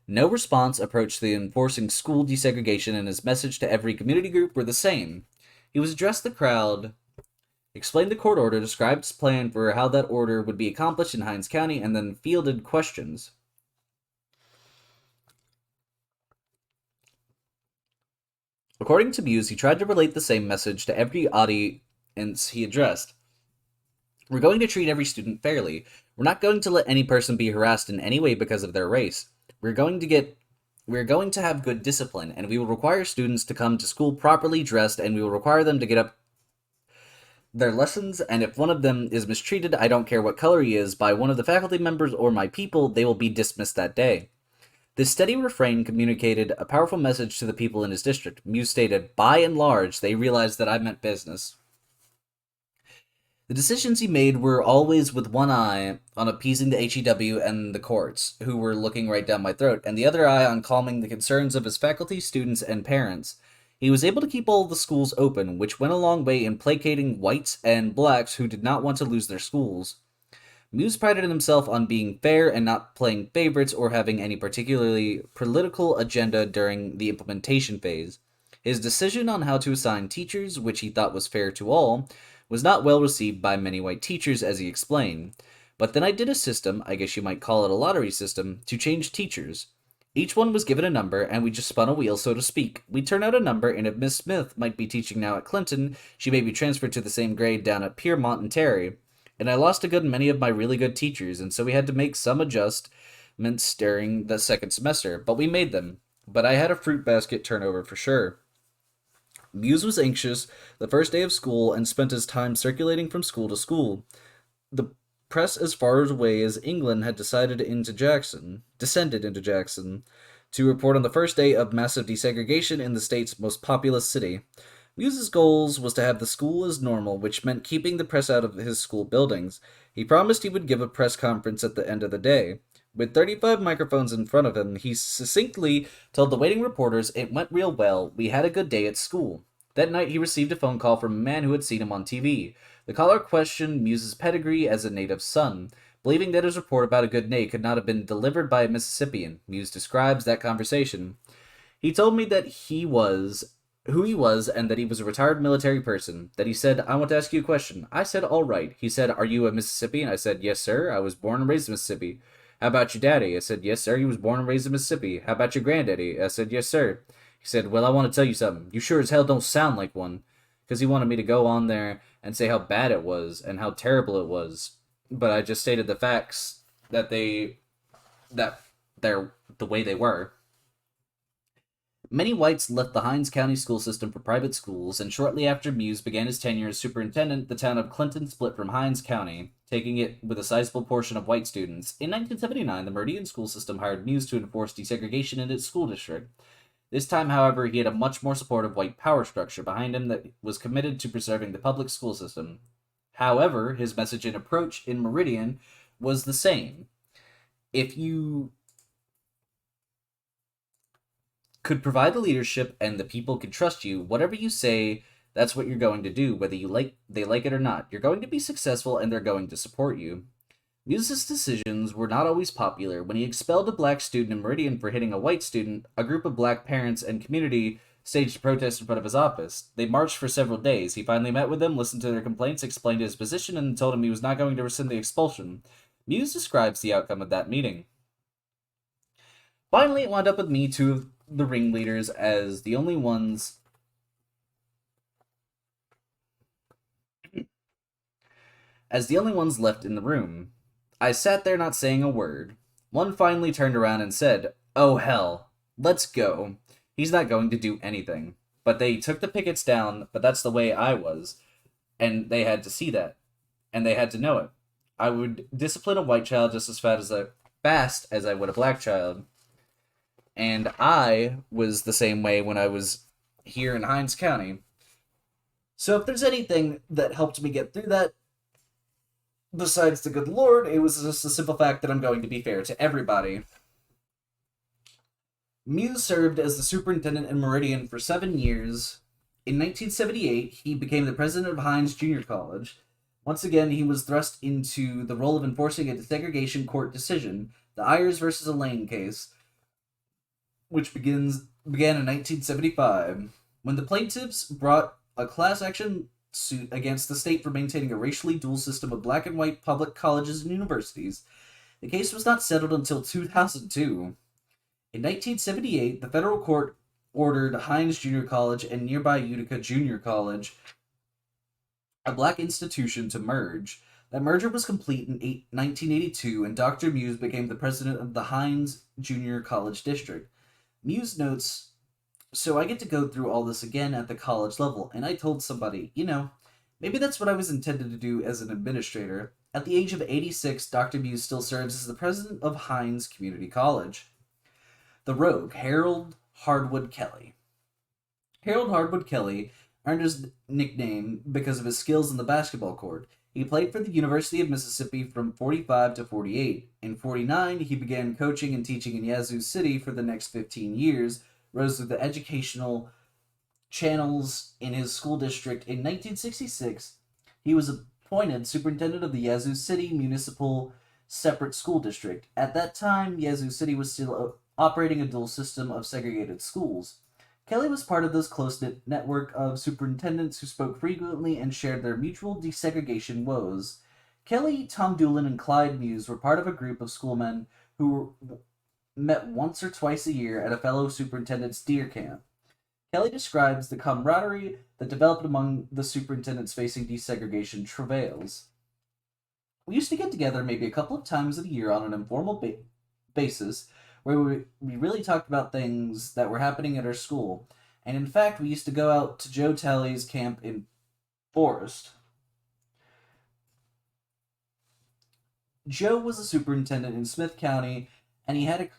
Speaker 1: no response approach to the enforcing school desegregation and his message to every community group were the same. He was addressed the crowd, explained the court order, described his plan for how that order would be accomplished in Hinds County, and then fielded questions. According to Muse, he tried to relate the same message to every audience he addressed. We're going to treat every student fairly. We're not going to let any person be harassed in any way because of their race. We're going to have good discipline, and we will require students to come to school properly dressed, and we will require them to get up their lessons, and if one of them is mistreated, I don't care what color he is, by one of the faculty members or my people, they will be dismissed that day. This steady refrain communicated a powerful message to the people in his district. Muse stated, by and large, they realized that I meant business. The decisions he made were always with one eye on appeasing the HEW and the courts, who were looking right down my throat, and the other eye on calming the concerns of his faculty, students, and parents. He was able to keep all the schools open, which went a long way in placating whites and blacks who did not want to lose their schools. Muse prided himself on being fair and not playing favorites or having any particularly political agenda during the implementation phase. His decision on how to assign teachers, which he thought was fair to all, was not well received by many white teachers, as he explained. But then I did a system, I guess you might call it a lottery system, to change teachers. Each one was given a number, and we just spun a wheel, so to speak. We turn out a number, and if Miss Smith might be teaching now at Clinton, she may be transferred to the same grade down at Piermont and Terry. And I lost a good many of my really good teachers, and so we had to make some adjustments during the second semester, but we made them. But I had a fruit basket turnover for sure. Muse was anxious the first day of school and spent his time circulating from school to school. The press as far away as England had descended into Jackson to report on the first day of massive desegregation in the state's most populous city. Muse's goals was to have the school as normal, which meant keeping the press out of his school buildings. He promised he would give a press conference at the end of the day. With 35 microphones in front of him, he succinctly told the waiting reporters it went real well, we had a good day at school. That night he received a phone call from a man who had seen him on TV. The caller questioned Muse's pedigree as a native son, believing that his report about a good nay could not have been delivered by a Mississippian. Muse describes that conversation. He told me that he was who he was and that he was a retired military person. That he said, I want to ask you a question. I said, all right. He said, are you a Mississippian? I said, yes, sir. I was born and raised in Mississippi. How about your daddy? I said, yes, sir. He was born and raised in Mississippi. How about your granddaddy? I said, yes, sir. He said, well, I want to tell you something. You sure as hell don't sound like one. Because he wanted me to go on there and say how bad it was and how terrible it was. But I just stated the facts that they're the way they were. Many whites left the Hinds County school system for private schools, and shortly after Muse began his tenure as superintendent, the town of Clinton split from Hinds County, taking it with a sizable portion of white students. In 1979, the Meridian school system hired Muse to enforce desegregation in its school district. This time, however, he had a much more supportive white power structure behind him that was committed to preserving the public school system. However, his message and approach in Meridian was the same. If you could provide the leadership and the people could trust you, whatever you say, that's what you're going to do, whether they like it or not. You're going to be successful and they're going to support you. Muse's decisions were not always popular. When he expelled a black student in Meridian for hitting a white student, a group of black parents and community staged a protest in front of his office. They marched for several days. He finally met with them, listened to their complaints, explained his position, and told him he was not going to rescind the expulsion. Muse describes the outcome of that meeting. Finally, it wound up with me, two of the ringleaders, as the only ones left in the room. I sat there not saying a word. One finally turned around and said, "Oh hell, let's go. He's not going to do anything." But they took the pickets down, but that's the way I was, and they had to see that, and they had to know it. I would discipline a white child just as fast as I would a black child. And I was the same way when I was here in Hinds County. So if there's anything that helped me get through that, besides the good Lord, it was just the simple fact that I'm going to be fair to everybody. Muse served as the superintendent in Meridian for 7 years. In 1978, he became the president of Hinds Junior College. Once again, he was thrust into the role of enforcing a desegregation court decision, the Ayers versus Elaine case, which began in 1975, when the plaintiffs brought a class action suit against the state for maintaining a racially dual system of black and white public colleges and universities. The case was not settled until 2002. In 1978, the federal court ordered Hinds Junior College and nearby Utica Junior College, a black institution, to merge. That merger was complete in 1982, and Dr. Muse became the president of the Hinds Junior College District. Muse notes, so I get to go through all this again at the college level, and I told somebody, maybe that's what I was intended to do as an administrator. At the age of 86, Dr. Muse still serves as the president of Hinds Community College. The Rogue, Harold Hardwood Kelly. Harold Hardwood Kelly earned his nickname because of his skills in the basketball court. He played for the University of Mississippi from 45 to 48. In 49, he began coaching and teaching in Yazoo City for the next 15 years, rose through the educational channels in his school district. In 1966, he was appointed superintendent of the Yazoo City Municipal Separate School District. At that time, Yazoo City was still operating a dual system of segregated schools. Kelly was part of this close-knit network of superintendents who spoke frequently and shared their mutual desegregation woes. Kelly, Tom Doolin, and Clyde Muse were part of a group of schoolmen who met once or twice a year at a fellow superintendent's deer camp. Kelly describes the camaraderie that developed among the superintendents facing desegregation travails. We used to get together maybe a couple of times a year on an informal basis where we really talked about things that were happening at our school. And in fact, we used to go out to Joe Talley's camp in Forest. Joe was a superintendent in Smith County, and he had a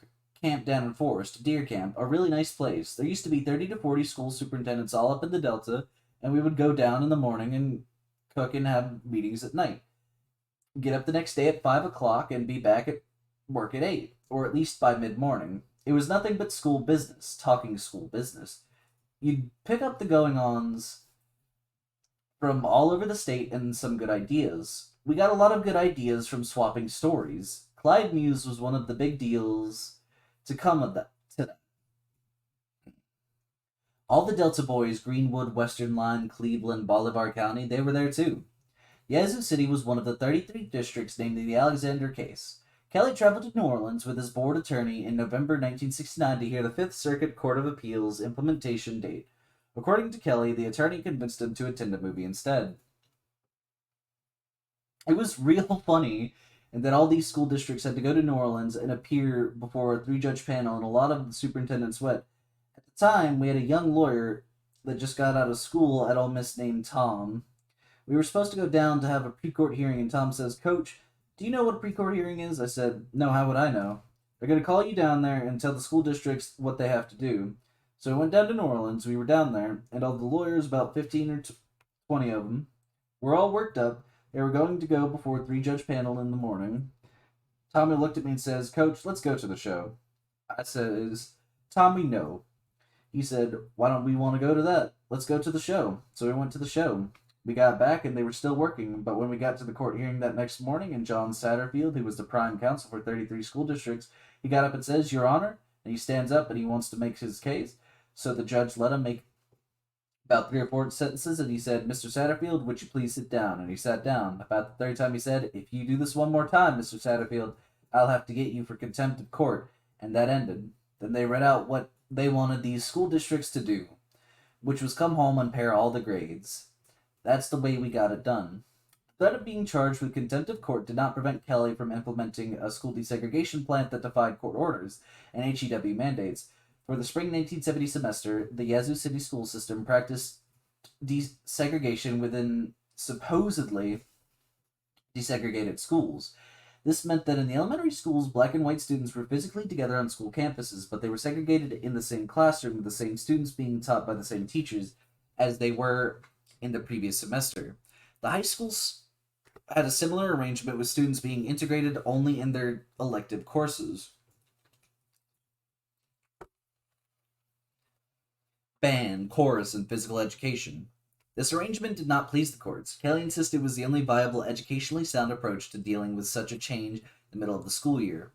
Speaker 1: camp down in Forest, deer camp, a really nice place. There used to be 30 to 40 school superintendents all up in the Delta, and we would go down in the morning and cook and have meetings at night. Get up the next day at 5 o'clock and be back at work at 8, or at least by mid morning. It was nothing but school business, talking school business. You'd pick up the going ons from all over the state and some good ideas. We got a lot of good ideas from swapping stories. Clyde Muse was one of the big deals to come of that. To them. All the Delta boys, Greenwood, Western Line, Cleveland, Bolivar County, they were there too. Yazoo City was one of the 33 districts named in the Alexander case. Kelly traveled to New Orleans with his board attorney in November 1969 to hear the Fifth Circuit Court of Appeals implementation date. According to Kelly, the attorney convinced him to attend a movie instead. It was real funny, and that all these school districts had to go to New Orleans and appear before a three-judge panel, and a lot of the superintendents went. At the time, we had a young lawyer that just got out of school at Ole Miss named Tom. We were supposed to go down to have a pre-court hearing, and Tom says, "Coach, do you know what a pre-court hearing is?" I said, "No, how would I know?" "They're going to call you down there and tell the school districts what they have to do." So we went down to New Orleans. We were down there, and all the lawyers, about 15 or 20 of them, were all worked up. They were going to go before a three-judge panel in the morning. Tommy looked at me and says, "Coach, let's go to the show." I says, "Tommy, no." He said, "Why don't we want to go to that? Let's go to the show." So we went to the show. We got back and they were still working, but when we got to the court hearing that next morning, and John Satterfield, who was the prime counsel for 33 school districts, he got up and says, "Your Honor," and he stands up and he wants to make his case. So the judge let him make about 3 or 4 sentences, and he said, "Mr. Satterfield, would you please sit down?" And he sat down. About the third time he said, "If you do this one more time, Mr. Satterfield, I'll have to get you for contempt of court." And that ended. Then they read out what they wanted these school districts to do, which was come home and pair all the grades. That's the way we got it done. The threat of being charged with contempt of court did not prevent Kelly from implementing a school desegregation plan that defied court orders and HEW mandates. For the spring 1970 semester, the Yazoo City school system practiced desegregation within supposedly desegregated schools. This meant that in the elementary schools, black and white students were physically together on school campuses, but they were segregated in the same classroom with the same students being taught by the same teachers as they were in the previous semester. The high schools had a similar arrangement with students being integrated only in their elective courses. Band, chorus, and physical education. This arrangement did not please the courts. Kelly insisted it was the only viable educationally sound approach to dealing with such a change in the middle of the school year.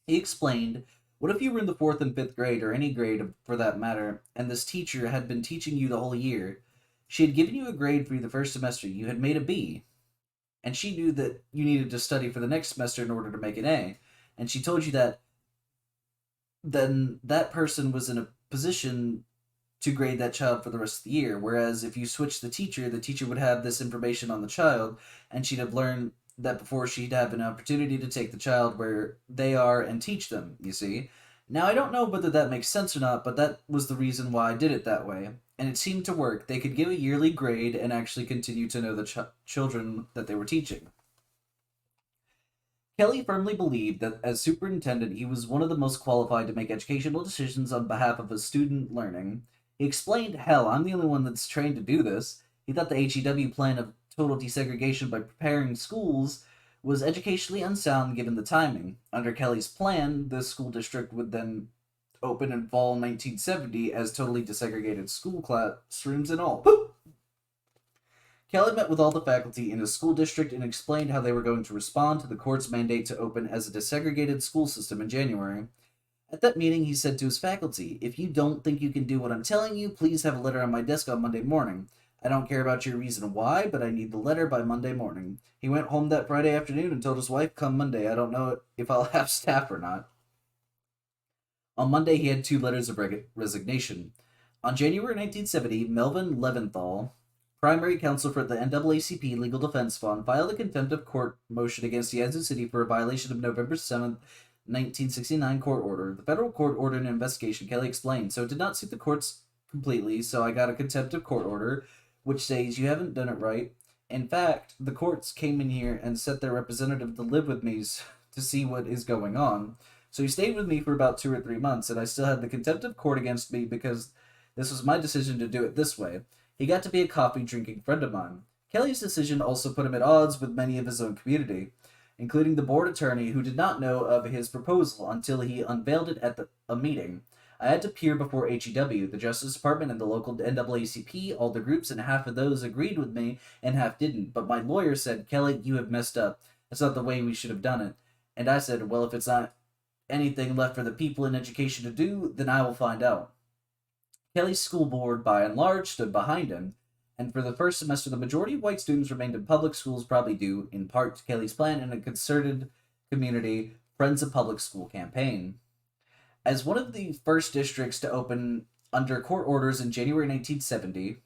Speaker 1: He explained, "What if you were in the 4th and 5th grade, or any grade for that matter, and this teacher had been teaching you the whole year? She had given you a grade for the first semester. You had made a B. And she knew that you needed to study for the next semester in order to make an A. And she told you that then that person was in a position to grade that child for the rest of the year. Whereas if you switch the teacher would have this information on the child, and she'd have learned that before she'd have an opportunity to take the child where they are and teach them, you see. Now, I don't know whether that makes sense or not, but that was the reason why I did it that way. And it seemed to work. They could give a yearly grade and actually continue to know the children that they were teaching." Kelly firmly believed that as superintendent, he was one of the most qualified to make educational decisions on behalf of his student learning. He explained, "Hell, I'm the only one that's trained to do this." He thought the HEW plan of total desegregation by preparing schools was educationally unsound given the timing. Under Kelly's plan, the school district would then open in fall 1970 as totally desegregated school classrooms and all. Kelly met with all the faculty in his school district and explained how they were going to respond to the court's mandate to open as a desegregated school system in January. At that meeting, he said to his faculty, "If you don't think you can do what I'm telling you, please have a letter on my desk on Monday morning. I don't care about your reason why, but I need the letter by Monday morning." He went home that Friday afternoon and told his wife, "Come Monday, I don't know if I'll have staff or not."
Speaker 2: On Monday, he had two letters of resignation. On January 1970, Melvin Leventhal, primary counsel for the NAACP Legal Defense Fund, filed a contempt of court motion against Yazoo City for a violation of November 7th, 1969 court order. The federal court ordered an investigation, Kelly explained, so it did not suit the courts completely, so I got a contempt of court order, which says you haven't done it right. In fact, the courts came in here and sent their representative to live with me to see what is going on. So he stayed with me for about 2 or 3 months, and I still had the contempt of court against me because this was my decision to do it this way. He got to be a coffee drinking friend of mine. Kelly's decision also put him at odds with many of his own community, including the board attorney who did not know of his proposal until he unveiled it at a meeting. I had to appear before HEW, the Justice Department, and the local NAACP. All the groups, and half of those agreed with me, and half didn't. But my lawyer said, Kelly, you have messed up. That's not the way we should have done it. And I said, well, if it's not anything left for the people in education to do, then I will find out. Kelly's school board, by and large, stood behind him, and for the first semester, the majority of white students remained in public schools, probably due, in part, to Kelly's plan and a concerted community Friends of Public School campaign. As one of the first districts to open under court orders in January 1970,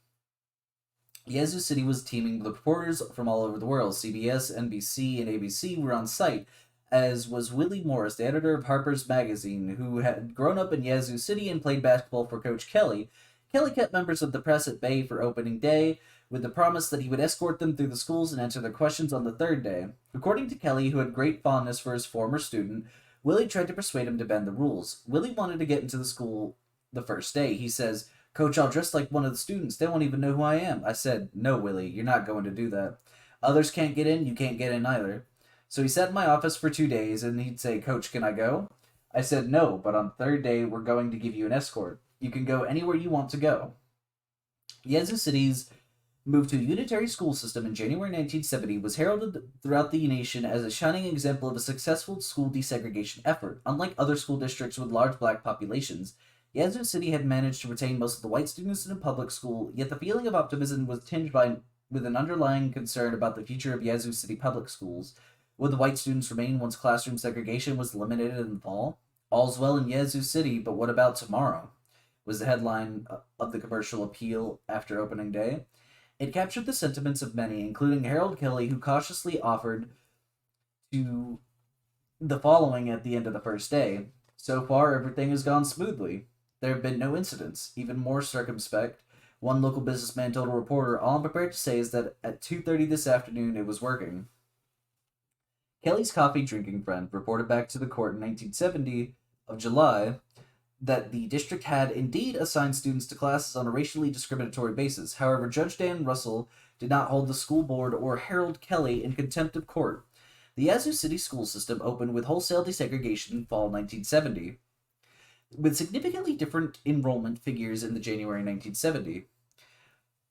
Speaker 2: Yazoo City was teeming with reporters from all over the world. CBS, NBC, and ABC were on site, as was Willie Morris, the editor of Harper's Magazine, who had grown up in Yazoo City and played basketball for Coach Kelly. Kelly kept members of the press at bay for opening day, with the promise that he would escort them through the schools and answer their questions on the third day. According to Kelly, who had great fondness for his former student, Willie tried to persuade him to bend the rules. Willie wanted to get into the school the first day. He says, Coach, I'll dress like one of the students. They won't even know who I am. I said, no, Willie, you're not going to do that. Others can't get in, you can't get in either. So he sat in my office for 2 days, and he'd say, Coach, can I go? I said, no, but on the third day, we're going to give you an escort. You can go anywhere you want to go. Yazoo City's move to a unitary school system in January 1970 was heralded throughout the nation as a shining example of a successful school desegregation effort. Unlike other school districts with large black populations, Yazoo City had managed to retain most of the white students in a public school, yet the feeling of optimism was tinged with an underlying concern about the future of Yazoo City public schools. Would the white students remain once classroom segregation was eliminated in the fall? All's well in Yazoo City, but what about tomorrow? Was the headline of the commercial appeal after opening day. It captured the sentiments of many, including Harold Kelly, who cautiously offered to the following at the end of the first day. So far, everything has gone smoothly. There have been no incidents. Even more circumspect, one local businessman told a reporter, all I'm prepared to say is that at 2:30 this afternoon it was working. Kelly's coffee drinking friend reported back to the court in 1970 of July that the district had indeed assigned students to classes on a racially discriminatory basis. However, Judge Dan Russell did not hold the school board or Harold Kelly in contempt of court. The Yazoo City school system opened with wholesale desegregation in fall 1970, with significantly different enrollment figures in the January 1970.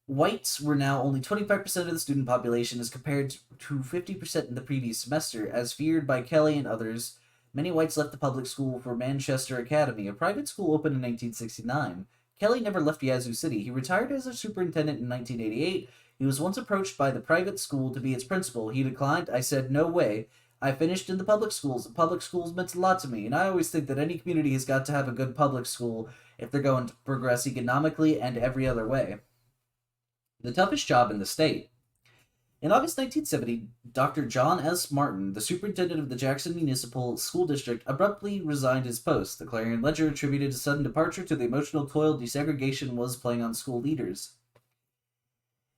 Speaker 2: Whites were now only 25% of the student population as compared to 50% in the previous semester, as feared by Kelly and others. Many whites left the public school for Manchester Academy, a private school opened in 1969. Kelly never left Yazoo City. He retired as a superintendent in 1988. He was once approached by the private school to be its principal. He declined. I said, no way. I finished in the public schools. The public schools meant a lot to me, and I always think that any community has got to have a good public school if they're going to progress economically and every other way. The toughest job in the state. In August 1970, Dr. John S. Martin, the superintendent of the Jackson Municipal School District, abruptly resigned his post. The Clarion Ledger attributed his sudden departure to the emotional toil desegregation was playing on school leaders.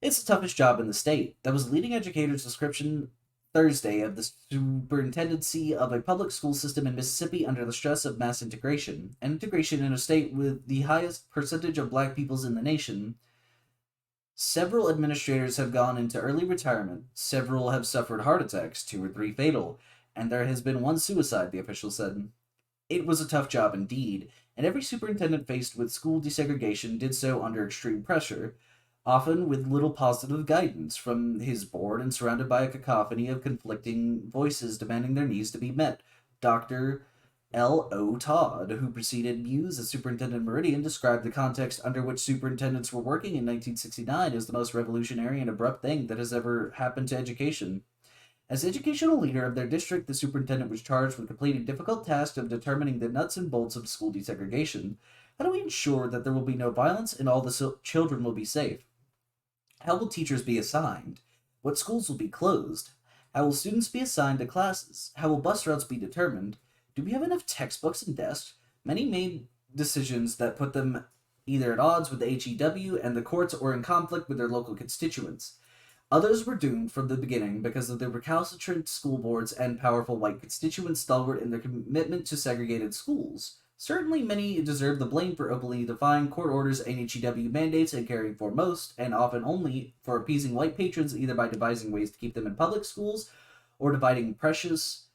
Speaker 2: It's the toughest job in the state. That was a leading educator's description Thursday of the superintendency of a public school system in Mississippi under the stress of mass integration. And integration in a state with the highest percentage of black peoples in the nation. Several administrators have gone into early retirement, several have suffered heart attacks, 2 or 3 fatal, and there has been 1 suicide, the official said. It was a tough job indeed, and every superintendent faced with school desegregation did so under extreme pressure, often with little positive guidance from his board and surrounded by a cacophony of conflicting voices demanding their needs to be met. Dr. L.O. Todd, who preceded Muse as Superintendent Meridian, described the context under which superintendents were working in 1969 as the most revolutionary and abrupt thing that has ever happened to education. As educational leader of their district, the superintendent was charged with completing the difficult task of determining the nuts and bolts of school desegregation. How do we ensure that there will be no violence and all the children will be safe? How will teachers be assigned? What schools will be closed? How will students be assigned to classes? How will bus routes be determined? Do we have enough textbooks and desks? Many made decisions that put them either at odds with the HEW and the courts or in conflict with their local constituents. Others were doomed from the beginning because of the recalcitrant school boards and powerful white constituents stalwart in their commitment to segregated schools. Certainly, many deserve the blame for openly defying court orders and HEW mandates and caring for most, and often only, for appeasing white patrons either by devising ways to keep them in public schools or dividing precious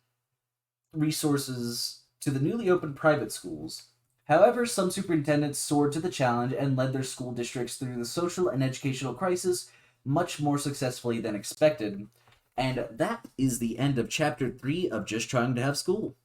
Speaker 2: resources to the newly opened private schools. However, some superintendents soared to the challenge and led their school districts through the social and educational crisis much more successfully than expected. And that is the end of Chapter 3 of Just Trying to Have School.